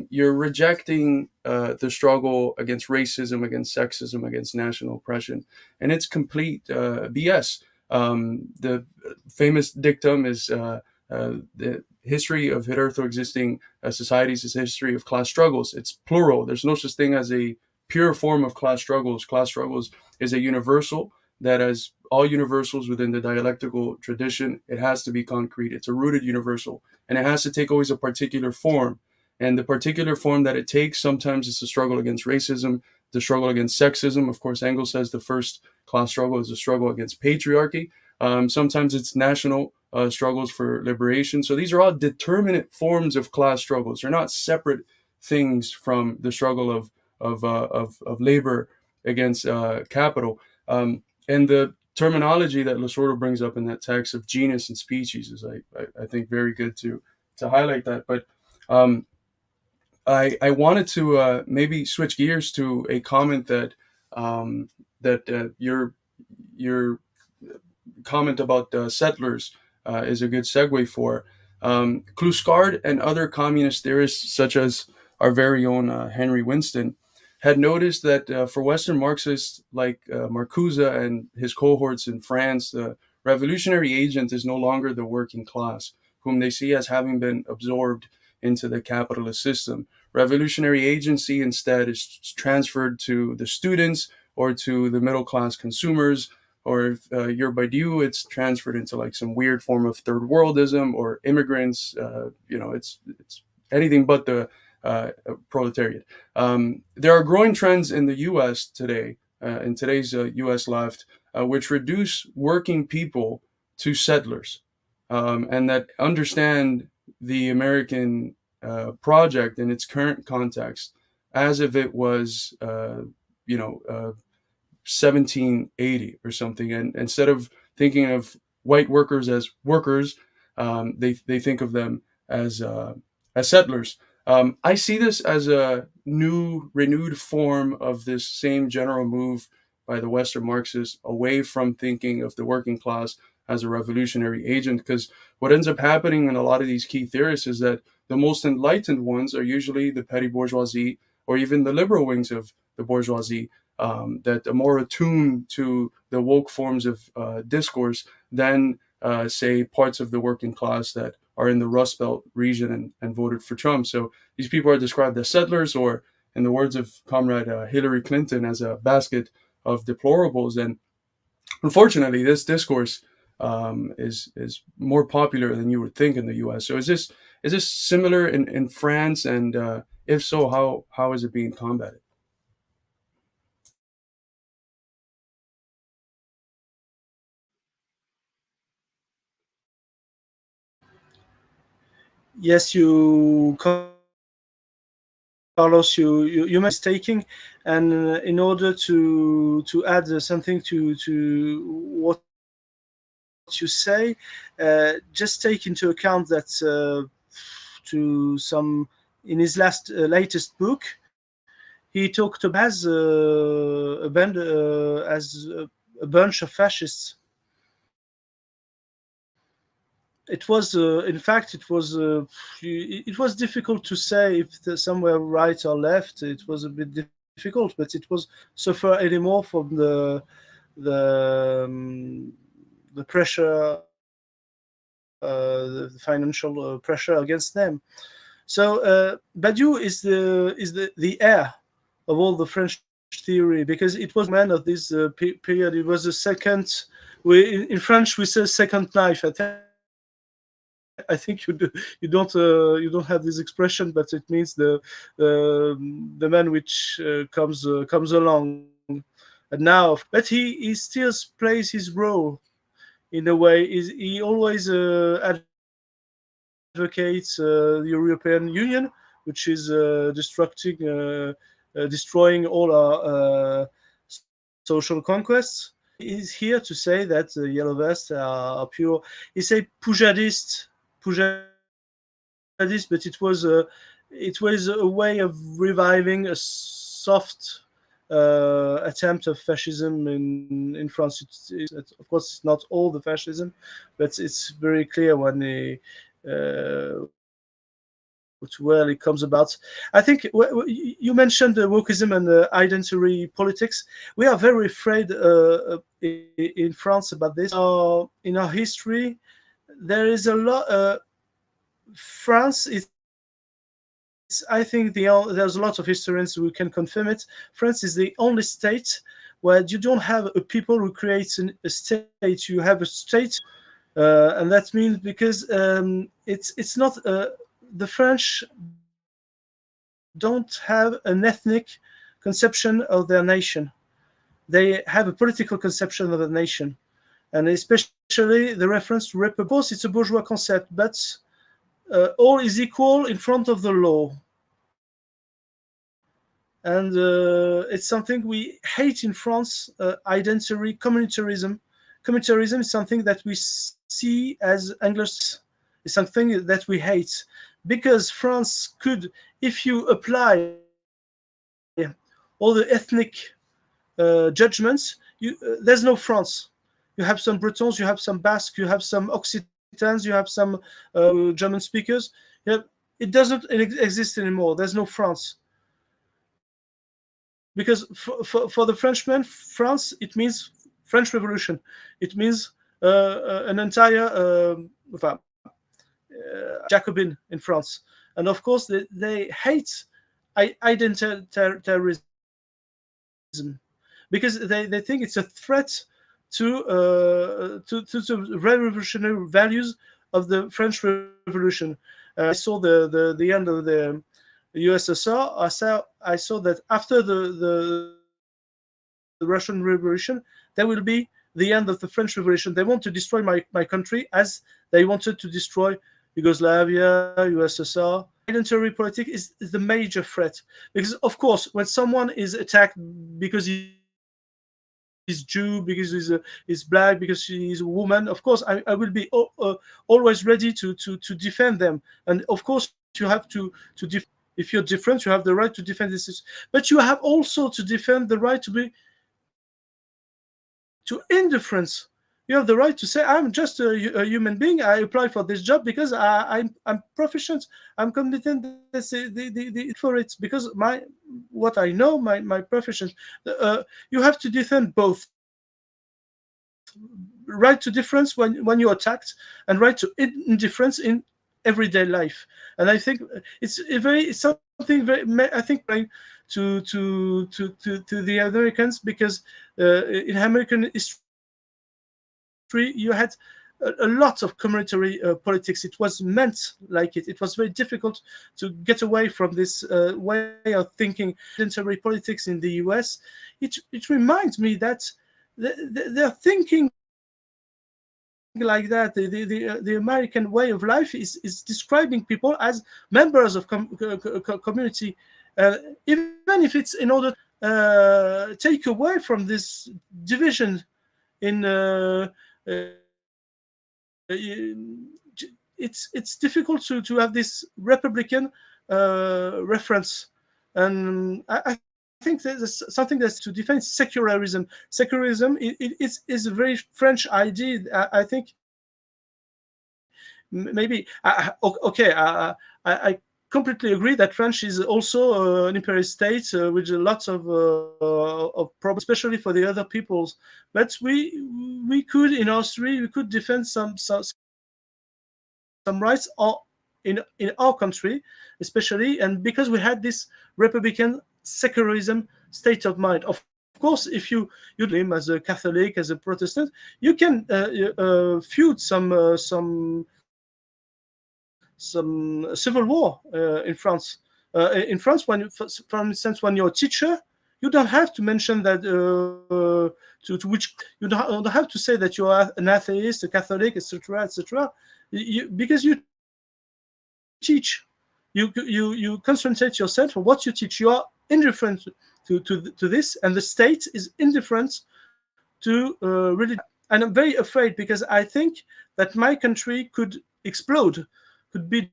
you're rejecting the struggle against racism, against sexism, against national oppression, and it's complete BS. The famous dictum is the history of hitherto existing societies is a history of class struggles. It's plural. There's no such thing as a pure form of class struggles. Class struggles is a universal that, as all universals within the dialectical tradition, it has to be concrete. It's a rooted universal, and it has to take always a particular form. And the particular form that it takes, sometimes it's a struggle against racism, the struggle against sexism. Of course, Engels says the first class struggle is a struggle against patriarchy. Sometimes it's national struggles for liberation. So these are all determinate forms of class struggles. They're not separate things from the struggle of labor against capital. And the terminology that Lasordo brings up in that text of genus and species is, I think, very good to highlight that. But I wanted to maybe switch gears to a comment that your comment about settlers is a good segue for. Kluskard and other communist theorists, such as our very own Henry Winston, had noticed that for Western Marxists like Marcuse and his cohorts in France, the revolutionary agent is no longer the working class, whom they see as having been absorbed into the capitalist system. Revolutionary agency instead is transferred to the students or to the middle class consumers, or if you're Badiou, it's transferred into like some weird form of third worldism or immigrants. It's anything but the proletariat. There are growing trends in the U.S. today, in today's U.S. left, which reduce working people to settlers, and that understand the American project in its current context as if it was, 1780 or something. And instead of thinking of white workers as workers, they think of them as settlers. I see this as a new, renewed form of this same general move by the Western Marxists away from thinking of the working class as a revolutionary agent. Because what ends up happening in a lot of these key theorists is that the most enlightened ones are usually the petty bourgeoisie or even the liberal wings of the bourgeoisie, that are more attuned to the woke forms of discourse than, say, parts of the working class that are in the Rust Belt region and voted for Trump. So these people are described as settlers, or, in the words of Comrade Hillary Clinton, as a basket of deplorables. And unfortunately, this discourse is more popular than you would think in the U.S. So is this similar in France? And if so, how is it being combated? Yes, Carlos, you mistaking, and in order to add something to what you say, just take into account that to some in his latest book, he talked about as a band as a bunch of fascists. It was, in fact, it was difficult to say if some were right or left. It was a bit difficult, but it was suffer anymore from the the pressure, the financial pressure against them. So Badiou is the heir of all the French theory, because it was man of this period. It was the second. In French we say second life. I think you don't have this expression, but it means the man which comes along. And now, but he still plays his role in a way. He always advocates the European Union, which is destroying all our social conquests. He's here to say that the yellow vests are pure. He say Poujadist, but it was a way of reviving a soft attempt of fascism in France. Of course, it's not all the fascism, but it's very clear when where it comes about. I think you mentioned wokeism and identity politics. We are very afraid in France about this. In our history, there is a lot. France is, I think, there's a lot of historians who can confirm it. France is the only state where you don't have a people who creates a state. You have a state, and that means because it's not the French don't have an ethnic conception of their nation. They have a political conception of the nation, and especially the reference to republic. Of course, it's a bourgeois concept, but all is equal in front of the law. And it's something we hate in France. Identity communitarism. Communitarism is something that we see as Anglo-Saxon. It's something that we hate because France could, if you apply all the ethnic judgments, there's no France. You have some Bretons, you have some Basques, you have some Occitans, you have some German speakers. It doesn't exist anymore. There's no France. Because for the Frenchman, France, it means French Revolution. It means an entire Jacobin in France. And of course, they hate identitarianism because they think it's a threat to the revolutionary values of the French Revolution. I saw the end of the USSR. I saw that after the Russian Revolution, there will be the end of the French Revolution. They want to destroy my country as they wanted to destroy Yugoslavia, USSR. Identity politics is the major threat. Because, of course, when someone is attacked because he's Jew, because he's black, because she's a woman, of course, I will be always ready to defend them. And, of course, you have to defend. If you're different, you have the right to defend this. But you have also to defend the right to indifference. You have the right to say, I'm just a human being. I apply for this job because I'm proficient. I'm competent for it because what I know, my proficiency. You have to defend both. Right to difference when you're attacked, and right to indifference in everyday life. And I think it's something very, I think, to the Americans, because in American history you had a lot of communitary politics. It was meant like it. It was very difficult to get away from this way of thinking. Communitary politics in the US, it reminds me that they're thinking like that. The American way of life is describing people as members of community, even if it's in order to take away from this division in it's difficult to have this Republican reference. And I think there's something that's to defend secularism. Secularism is a very French idea. I think maybe okay. I completely agree that France is also an imperial state with lots of problems, especially for the other peoples. But we could, in Austria, we could defend some rights in our country, especially, and because we had this Republican secularism state of mind. Of course, if you claim as a Catholic, as a Protestant, you can feud some civil war in France. In France, for instance, when you're a teacher, you don't have to mention that to which you don't have to say that you are an atheist, a Catholic, etc., etc. Because you teach, you concentrate yourself on what you teach. You are indifferent to this, and the state is indifferent to religion. And I'm very afraid, because I think that my country could explode, could be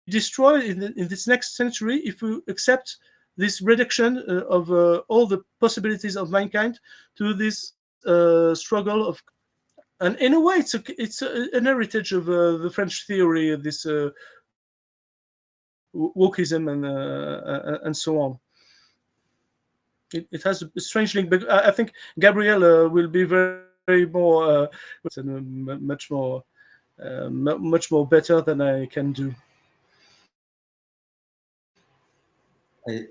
destroyed in this next century if we accept this reduction of all the possibilities of mankind to this struggle of. And in a way, an heritage of the French theory, this wokeism and so on. It has a strange link, but I think Gabriel will be very more much more better than I can do.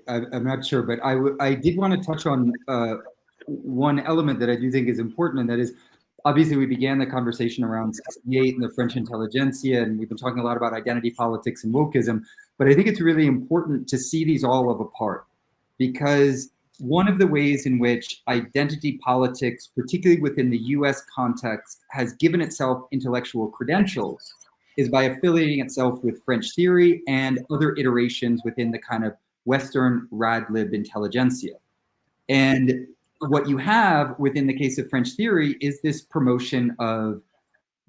I'm not sure, but I did want to touch on one element that I do think is important, and that is, obviously, we began the conversation around 68 and the French intelligentsia, and we've been talking a lot about identity politics and wokeism, but I think it's really important to see these all apart, because one of the ways in which identity politics, particularly within the US context, has given itself intellectual credentials is by affiliating itself with French theory and other iterations within the kind of Western rad lib intelligentsia. And what you have within the case of French theory is this promotion of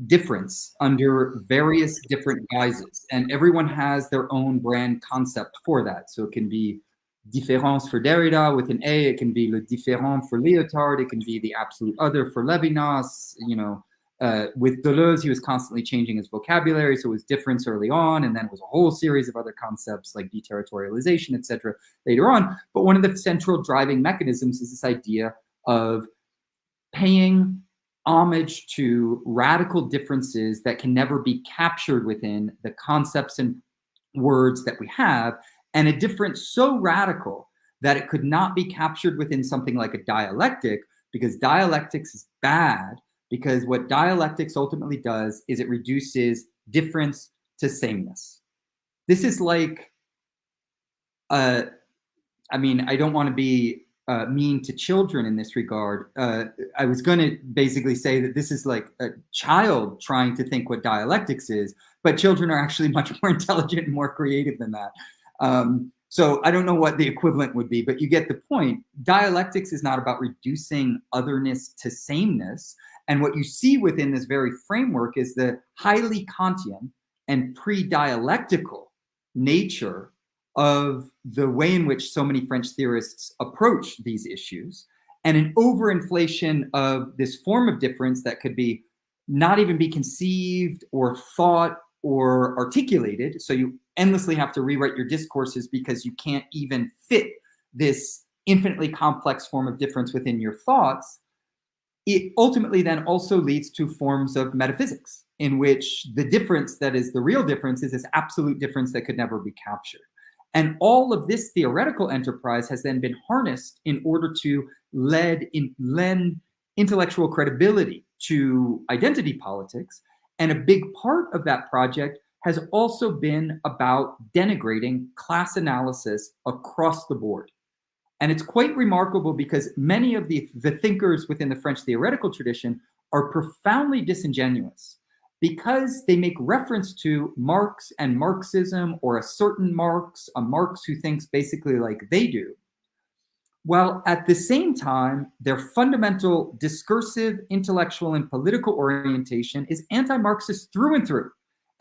difference under various different guises. And everyone has their own brand concept for that. So it can be différence for Derrida with an A, it can be le différent for Lyotard, it can be the absolute other for Levinas. You know, with Deleuze, he was constantly changing his vocabulary, so it was difference early on, and then it was a whole series of other concepts like deterritorialization, etc. later on. But one of the central driving mechanisms is this idea of paying homage to radical differences that can never be captured within the concepts and words that we have, and a difference so radical that it could not be captured within something like a dialectic, because dialectics is bad, because what dialectics ultimately does is it reduces difference to sameness. This is like, I mean, I don't want to be mean to children in this regard. I was going to basically say that this is like a child trying to think what dialectics is, but children are actually much more intelligent and more creative than that. So I don't know what the equivalent would be, but you get the point. Dialectics is not about reducing otherness to sameness. And what you see within this very framework is the highly Kantian and pre-dialectical nature of the way in which so many French theorists approach these issues, and an overinflation of this form of difference that could be not even be conceived or thought or articulated. So you endlessly have to rewrite your discourses because you can't even fit this infinitely complex form of difference within your thoughts. It ultimately then also leads to forms of metaphysics in which the difference that is the real difference is this absolute difference that could never be captured. And all of this theoretical enterprise has then been harnessed in order to lend intellectual credibility to identity politics. And a big part of that project has also been about denigrating class analysis across the board. And it's quite remarkable because many of the thinkers within the French theoretical tradition are profoundly disingenuous because they make reference to Marx and Marxism, or a certain Marx, a Marx who thinks basically like they do, while at the same time, their fundamental discursive, intellectual, and political orientation is anti-Marxist through and through.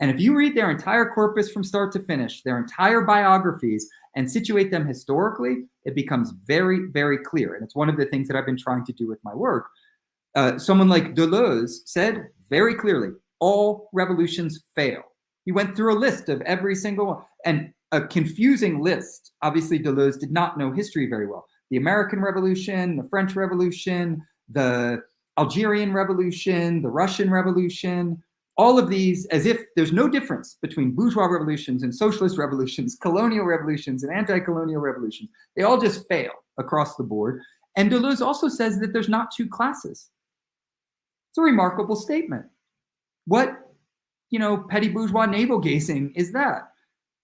And if you read their entire corpus from start to finish, their entire biographies, and situate them historically, it becomes very, very clear. And it's one of the things that I've been trying to do with my work. Someone like Deleuze said very clearly, all revolutions fail. He went through a list of every single one, and a confusing list. Obviously, Deleuze did not know history very well. The American Revolution, the French Revolution, the Algerian Revolution, the Russian Revolution, all of these, as if there's no difference between bourgeois revolutions and socialist revolutions, colonial revolutions and anti-colonial revolutions. They all just fail across the board. And Deleuze also says that there's not two classes. It's a remarkable statement. What, petty bourgeois navel-gazing is that?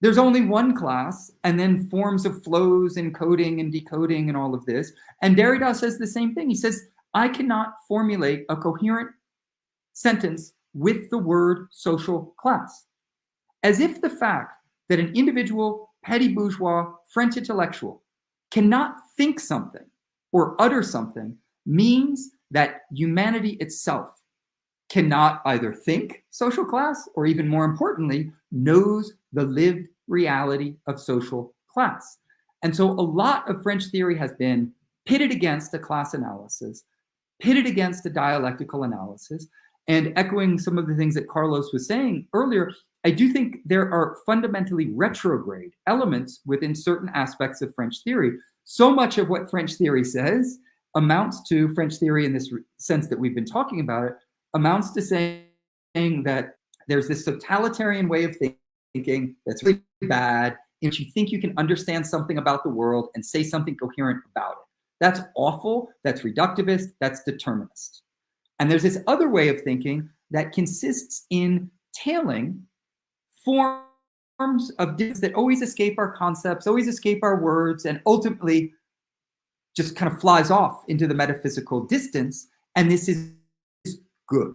There's only one class, and then forms of flows and coding and decoding and all of this. And Derrida says the same thing. He says, I cannot formulate a coherent sentence with the word social class. As if the fact that an individual petty bourgeois French intellectual cannot think something or utter something means that humanity itself cannot either think social class or, even more importantly, knows the lived reality of social class. And so a lot of French theory has been pitted against a class analysis, pitted against a dialectical analysis. And echoing some of the things that Carlos was saying earlier, I do think there are fundamentally retrograde elements within certain aspects of French theory. So much of what French theory says amounts to French theory in this sense that we've been talking about it, amounts to saying that there's this totalitarian way of thinking that's really bad, in which you think you can understand something about the world and say something coherent about it. That's awful, that's reductivist, that's determinist. And there's this other way of thinking that consists in tailing forms of difference that always escape our concepts, always escape our words, and ultimately just kind of flies off into the metaphysical distance. And this is good.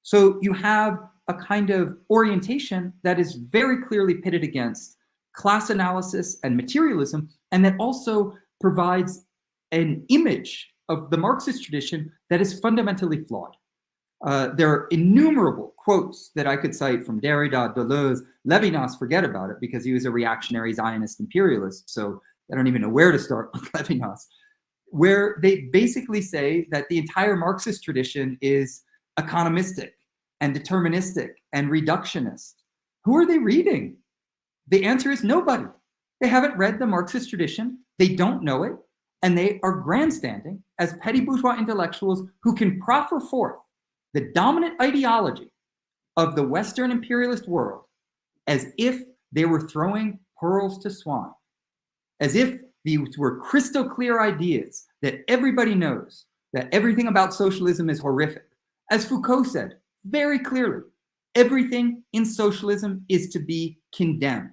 So you have a kind of orientation that is very clearly pitted against class analysis and materialism, and that also provides an image of the Marxist tradition that is fundamentally flawed. There are innumerable quotes that I could cite from Derrida, Deleuze, Levinas, forget about it, because he was a reactionary Zionist imperialist, so I don't even know where to start with Levinas, where they basically say that the entire Marxist tradition is economistic and deterministic and reductionist. Who are they reading? The answer is nobody. They haven't read the Marxist tradition, they don't know it, and they are grandstanding as petty bourgeois intellectuals who can proffer forth the dominant ideology of the Western imperialist world as if they were throwing pearls to swine, as if these were crystal clear ideas that everybody knows, that everything about socialism is horrific. As Foucault said very clearly, everything in socialism is to be condemned.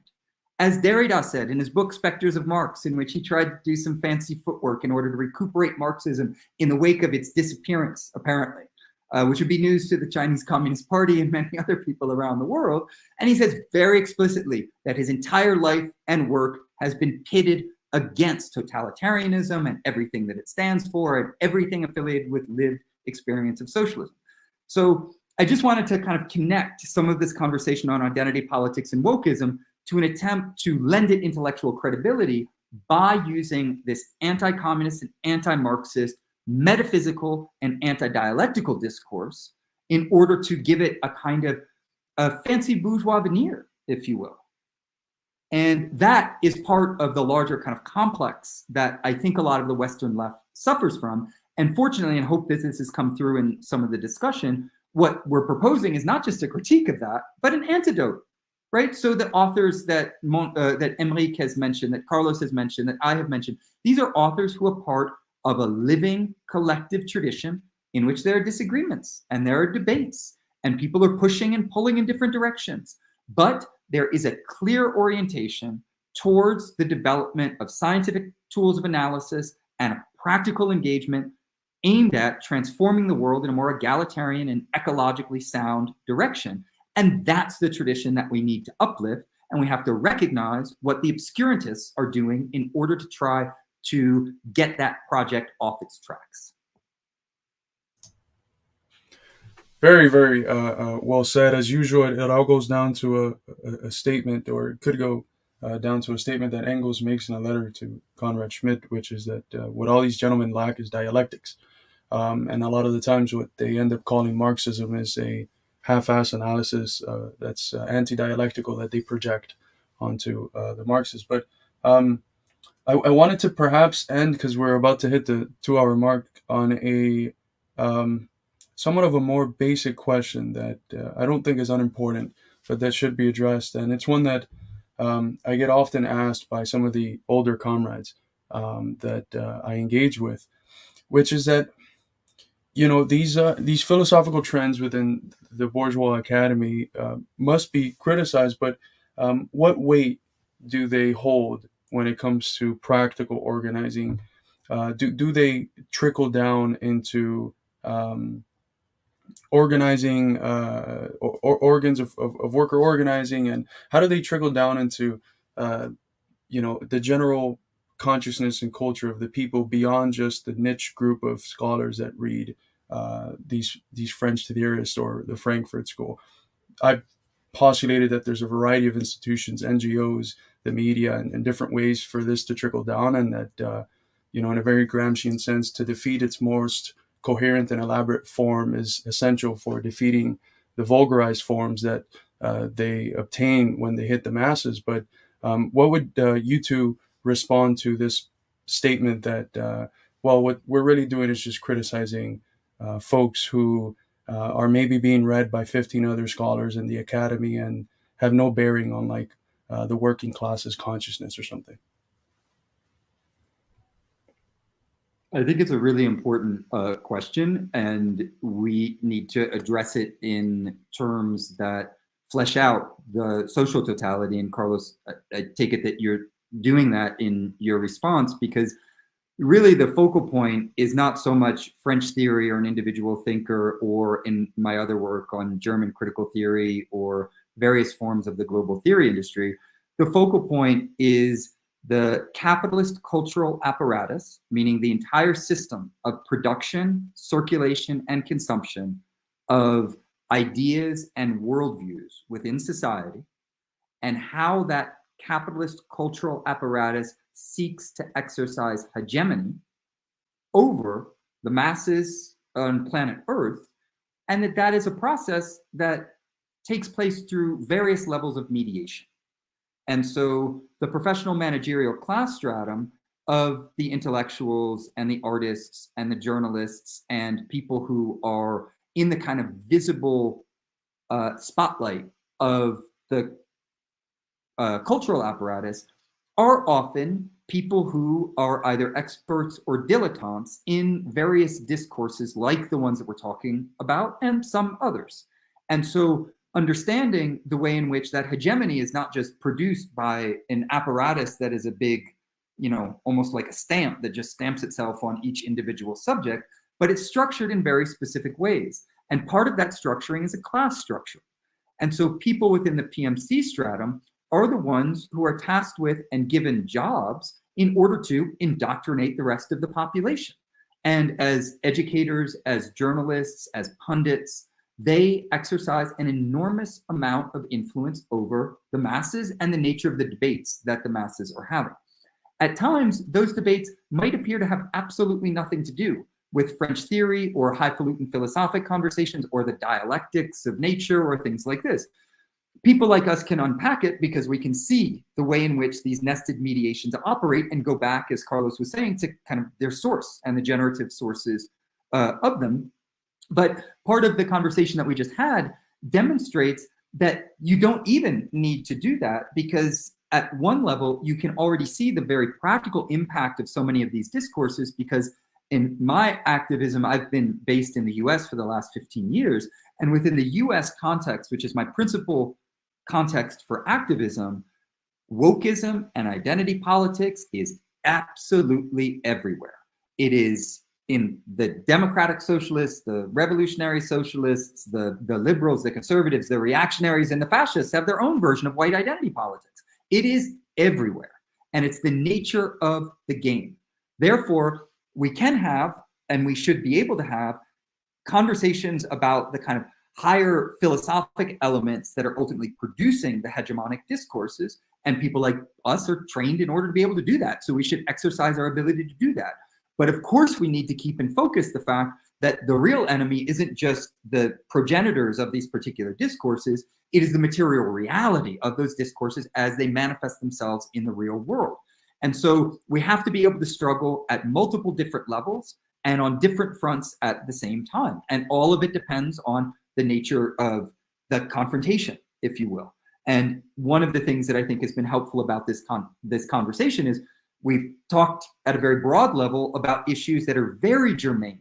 As Derrida said in his book Spectres of Marx, in which he tried to do some fancy footwork in order to recuperate Marxism in the wake of its disappearance, apparently, which would be news to the Chinese Communist Party and many other people around the world. And he says very explicitly that his entire life and work has been pitted against totalitarianism and everything that it stands for and everything affiliated with lived experience of socialism. So I just wanted to kind of connect some of this conversation on identity politics and wokeism to an attempt to lend it intellectual credibility by using this anti-communist and anti-Marxist metaphysical and anti-dialectical discourse in order to give it a kind of a fancy bourgeois veneer, if you will. And that is part of the larger kind of complex that I think a lot of the Western left suffers from. And fortunately, and hope this has come through in some of the discussion, what we're proposing is not just a critique of that, but an antidote, right? So the authors that Emeric has mentioned, that Carlos has mentioned, that I have mentioned, these are authors who are part of a living collective tradition in which there are disagreements and there are debates and people are pushing and pulling in different directions. But there is a clear orientation towards the development of scientific tools of analysis and a practical engagement aimed at transforming the world in a more egalitarian and ecologically sound direction. And that's the tradition that we need to uplift. And we have to recognize what the obscurantists are doing in order to try to get that project off its tracks. Very, very well said. As usual, it all goes down to a statement, or it could go down to a statement that Engels makes in a letter to Conrad Schmidt, which is that what all these gentlemen lack is dialectics. And a lot of the times what they end up calling Marxism is a half-ass analysis that's anti-dialectical that they project onto the Marxists. But I wanted to perhaps end, because we're about to hit the 2-hour mark, on a somewhat of a more basic question that I don't think is unimportant, but that should be addressed. And it's one that I get often asked by some of the older comrades that I engage with, which is that, you know, these philosophical trends within the bourgeois academy must be criticized, but what weight do they hold when it comes to practical organizing? Do they trickle down into organizing organs of worker organizing, and how do they trickle down into the general consciousness and culture of the people beyond just the niche group of scholars that read these French theorists or the Frankfurt School? I've postulated that there's a variety of institutions, NGOs, the media and different ways for this to trickle down, and that, in a very Gramscian sense, to defeat its most coherent and elaborate form is essential for defeating the vulgarized forms that they obtain when they hit the masses. But what would you two respond to this statement that, what we're really doing is just criticizing folks who are maybe being read by 15 other scholars in the academy and have no bearing on the working class's consciousness or something? I think it's a really important question, and we need to address it in terms that flesh out the social totality. And Carlos, I take it that you're doing that in your response, because really the focal point is not so much French theory or an individual thinker, or in my other work on German critical theory or various forms of the global theory industry. The focal point is the capitalist cultural apparatus, meaning the entire system of production, circulation, and consumption of ideas and worldviews within society, and how that capitalist cultural apparatus seeks to exercise hegemony over the masses on planet Earth, and that is a process that takes place through various levels of mediation. And so the professional managerial class stratum of the intellectuals and the artists and the journalists and people who are in the kind of visible spotlight of the cultural apparatus are often people who are either experts or dilettantes in various discourses like the ones that we're talking about, and some others. And so understanding the way in which that hegemony is not just produced by an apparatus that is a big, almost like a stamp that just stamps itself on each individual subject, but it's structured in very specific ways. And part of that structuring is a class structure. And so people within the PMC stratum are the ones who are tasked with and given jobs in order to indoctrinate the rest of the population. And as educators, as journalists, as pundits, they exercise an enormous amount of influence over the masses and the nature of the debates that the masses are having. At times, those debates might appear to have absolutely nothing to do with French theory or highfalutin philosophic conversations or the dialectics of nature or things like this. People like us can unpack it because we can see the way in which these nested mediations operate and go back, as Carlos was saying, to kind of their source and the generative sources of them. But part of the conversation that we just had demonstrates that you don't even need to do that, because at one level, you can already see the very practical impact of so many of these discourses, because in my activism, I've been based in the US for the last 15 years. And within the US context, which is my principal context for activism, wokeism and identity politics is absolutely everywhere. It is in the democratic socialists, the revolutionary socialists, the liberals, the conservatives, the reactionaries, and the fascists have their own version of white identity politics. It is everywhere, and it's the nature of the game. Therefore, we can have, and we should be able to have, conversations about the kind of higher philosophic elements that are ultimately producing the hegemonic discourses, and people like us are trained in order to be able to do that. So we should exercise our ability to do that. But of course, we need to keep in focus the fact that the real enemy isn't just the progenitors of these particular discourses, it is the material reality of those discourses as they manifest themselves in the real world. And so we have to be able to struggle at multiple different levels and on different fronts at the same time. And all of it depends on the nature of the confrontation, if you will. And one of the things that I think has been helpful about this conversation is we've talked at a very broad level about issues that are very germane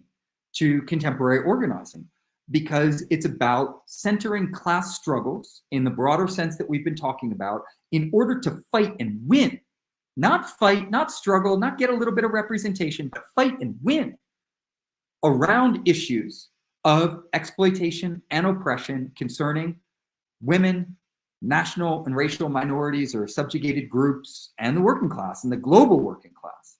to contemporary organizing, because it's about centering class struggles in the broader sense that we've been talking about in order to fight and win. Not fight, not struggle, not get a little bit of representation, but fight and win around issues of exploitation and oppression concerning women, national and racial minorities or subjugated groups, and the working class and the global working class.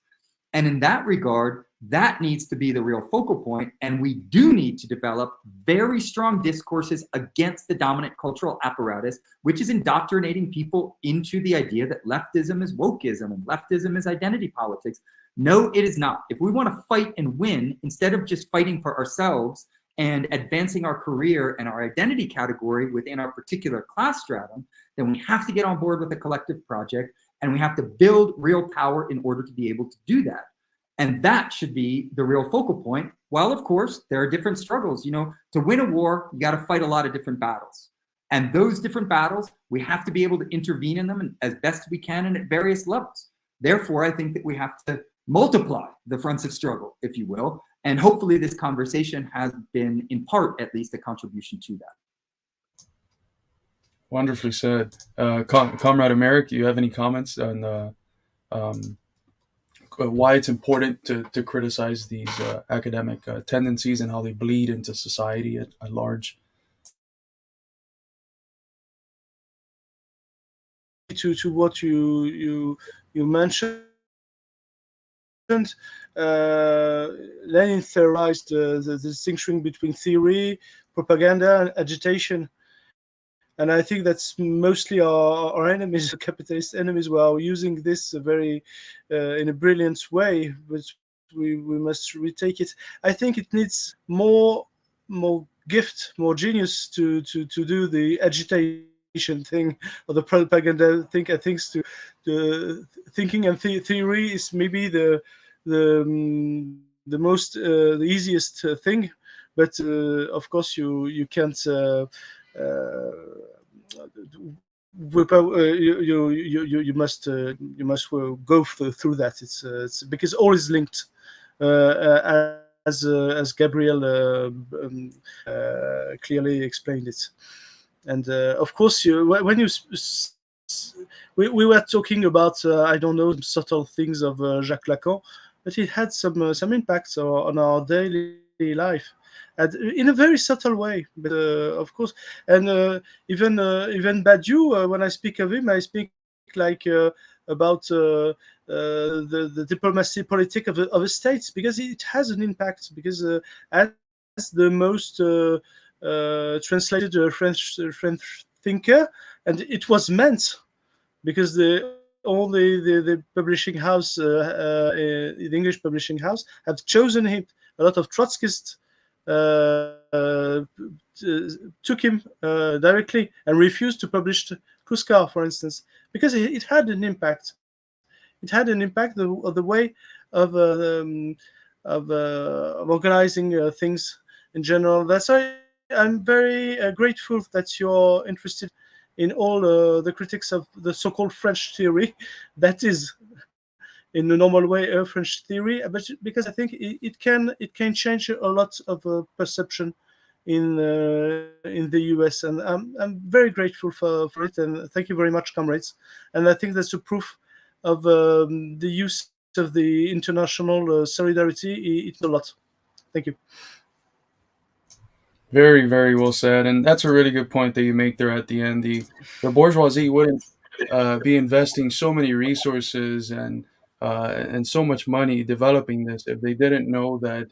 And in that regard, That needs to be the real focal point, and we do need to develop very strong discourses against the dominant cultural apparatus, which is indoctrinating people into the idea that leftism is wokeism and leftism is identity politics. No, it is not. If we want to fight and win, instead of just fighting for ourselves and advancing our career and our identity category within our particular class stratum, then we have to get on board with a collective project, and we have to build real power in order to be able to do that. And that should be the real focal point. While, of course, there are different struggles. You know, to win a war, you got to fight a lot of different battles. And those different battles, we have to be able to intervene in them as best we can and at various levels. Therefore, I think that we have to multiply the fronts of struggle, if you will. And hopefully this conversation has been, in part, at least, a contribution to that. Wonderfully said. Comrade Americ, do you have any comments on why it's important to criticize these academic tendencies and how they bleed into society at large? To what you mentioned, Lenin theorized the distinction between theory, propaganda, and agitation. And I think that's mostly our enemies, capitalist enemies, who are using this very in a brilliant way, but we must retake it. I think it needs more gift, more genius to do the agitation thing or the propaganda thing. I think the thinking and theory is maybe the most the easiest thing, but of course you can't. You must go through that. It's because all is linked, as Gabriel clearly explained it. And of course, when we were talking about I don't know, subtle things of Jacques Lacan, but it had some impacts on our daily life. In a very subtle way, but of course, and even Badiou, when I speak of him, I speak like about the diplomacy politic of a state, because it has an impact. Because as the most translated French thinker, and it was meant, because only the publishing house, the English publishing house, have chosen him. A lot of Trotskyists took him directly and refused to publish Kouska, for instance, because it had an impact. It had an impact of the way of organizing things in general. That's why I'm very grateful that you're interested in all the critics of the so-called French theory. That is, in the normal way, a French theory, but because I think it can change a lot of perception in the US, and I'm very grateful for it, and thank you very much, comrades. And I think that's a proof of the use of the international solidarity. It's a lot. Thank you. Very, very well said, and that's a really good point that you make there at the end. The bourgeoisie wouldn't be investing so many resources and so much money developing this if they didn't know that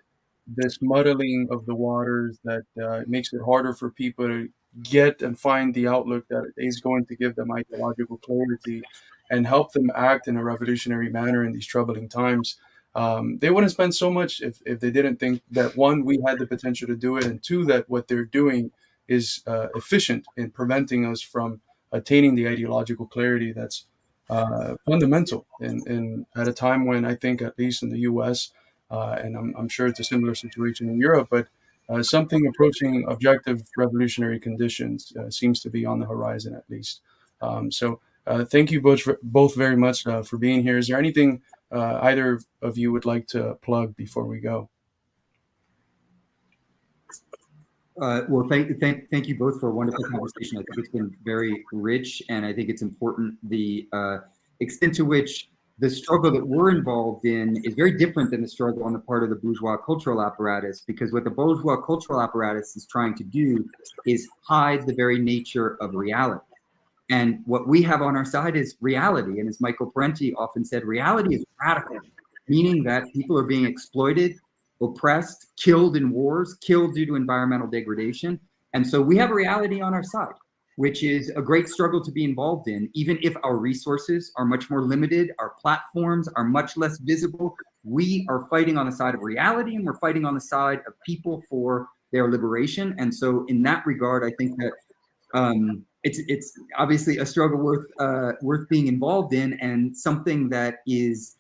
this muddling of the waters that makes it harder for people to get and find the outlook that is going to give them ideological clarity and help them act in a revolutionary manner in these troubling times. They wouldn't spend so much if they didn't think that, one, we had the potential to do it, and two, that what they're doing is efficient in preventing us from attaining the ideological clarity that's fundamental in at a time when I think, at least in the U.S., and I'm sure it's a similar situation in Europe, but something approaching objective revolutionary conditions seems to be on the horizon, at least. So thank you both very much for being here. Is there anything either of you would like to plug before we go? Well, thank you both for a wonderful conversation. I think it's been very rich, and I think it's important the extent to which the struggle that we're involved in is very different than the struggle on the part of the bourgeois cultural apparatus, because what the bourgeois cultural apparatus is trying to do is hide the very nature of reality. And what we have on our side is reality. And as Michael Parenti often said, reality is radical. meaning that people are being exploited, oppressed, killed in wars, killed due to environmental degradation. And so we have a reality on our side, which is a great struggle to be involved in, even if our resources are much more limited, our platforms are much less visible. We are fighting on the side of reality, and we're fighting on the side of people for their liberation. And so in that regard, I think that it's obviously a struggle worth being involved in, and something that is,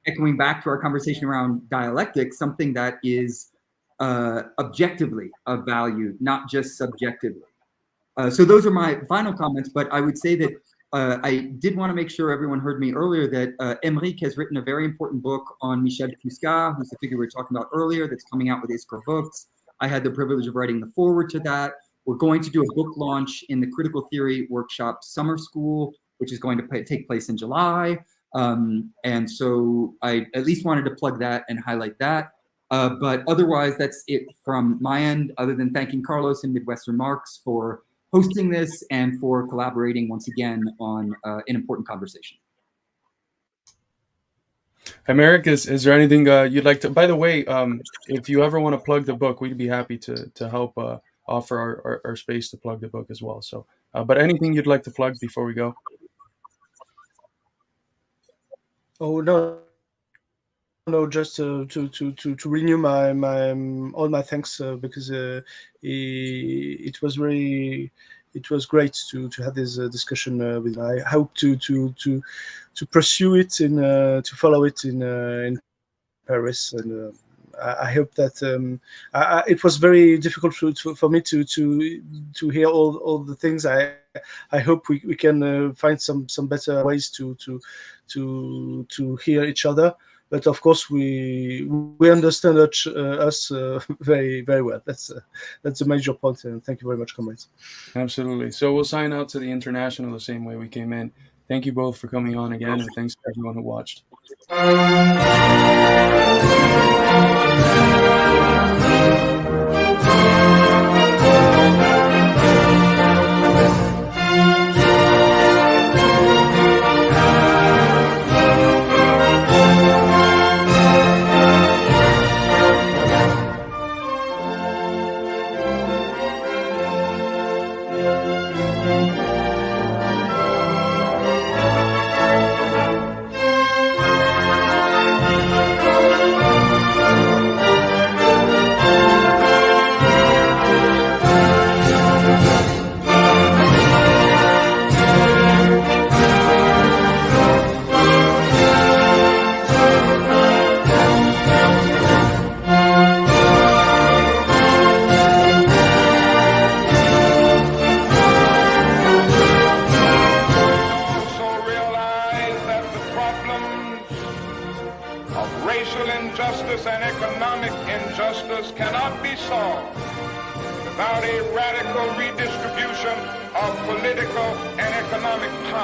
echoing back to our conversation around dialectics, something that is objectively of value, not just subjectively. So those are my final comments, but I would say that I did want to make sure everyone heard me earlier that Emeric has written a very important book on Michel Fusca, who's the figure we were talking about earlier, that's coming out with Iskra Books. I had the privilege of writing the foreword to that. We're going to do a book launch in the Critical Theory Workshop Summer School, which is going to take place in July. And so I at least wanted to plug that and highlight that. But otherwise, that's it from my end, other than thanking Carlos and Midwestern Marx for hosting this and for collaborating once again on an important conversation. Emeric, is there anything you'd like to? By the way, if you ever want to plug the book, we'd be happy to help offer our space to plug the book as well. So, but anything you'd like to plug before we go? Oh no, just to renew my all my thanks because it was great to have this discussion with. I hope to pursue it to follow it in Paris, and I hope that it was very difficult for me to hear all the things. I hope we can find some better ways to hear each other. But of course, we understand us very very well. That's a major point. And thank you very much, comrades. Absolutely. So we'll sign out to the International the same way we came in. Thank you both for coming on again, and thanks to everyone who watched. Racial injustice and economic injustice cannot be solved without a radical redistribution of political and economic power.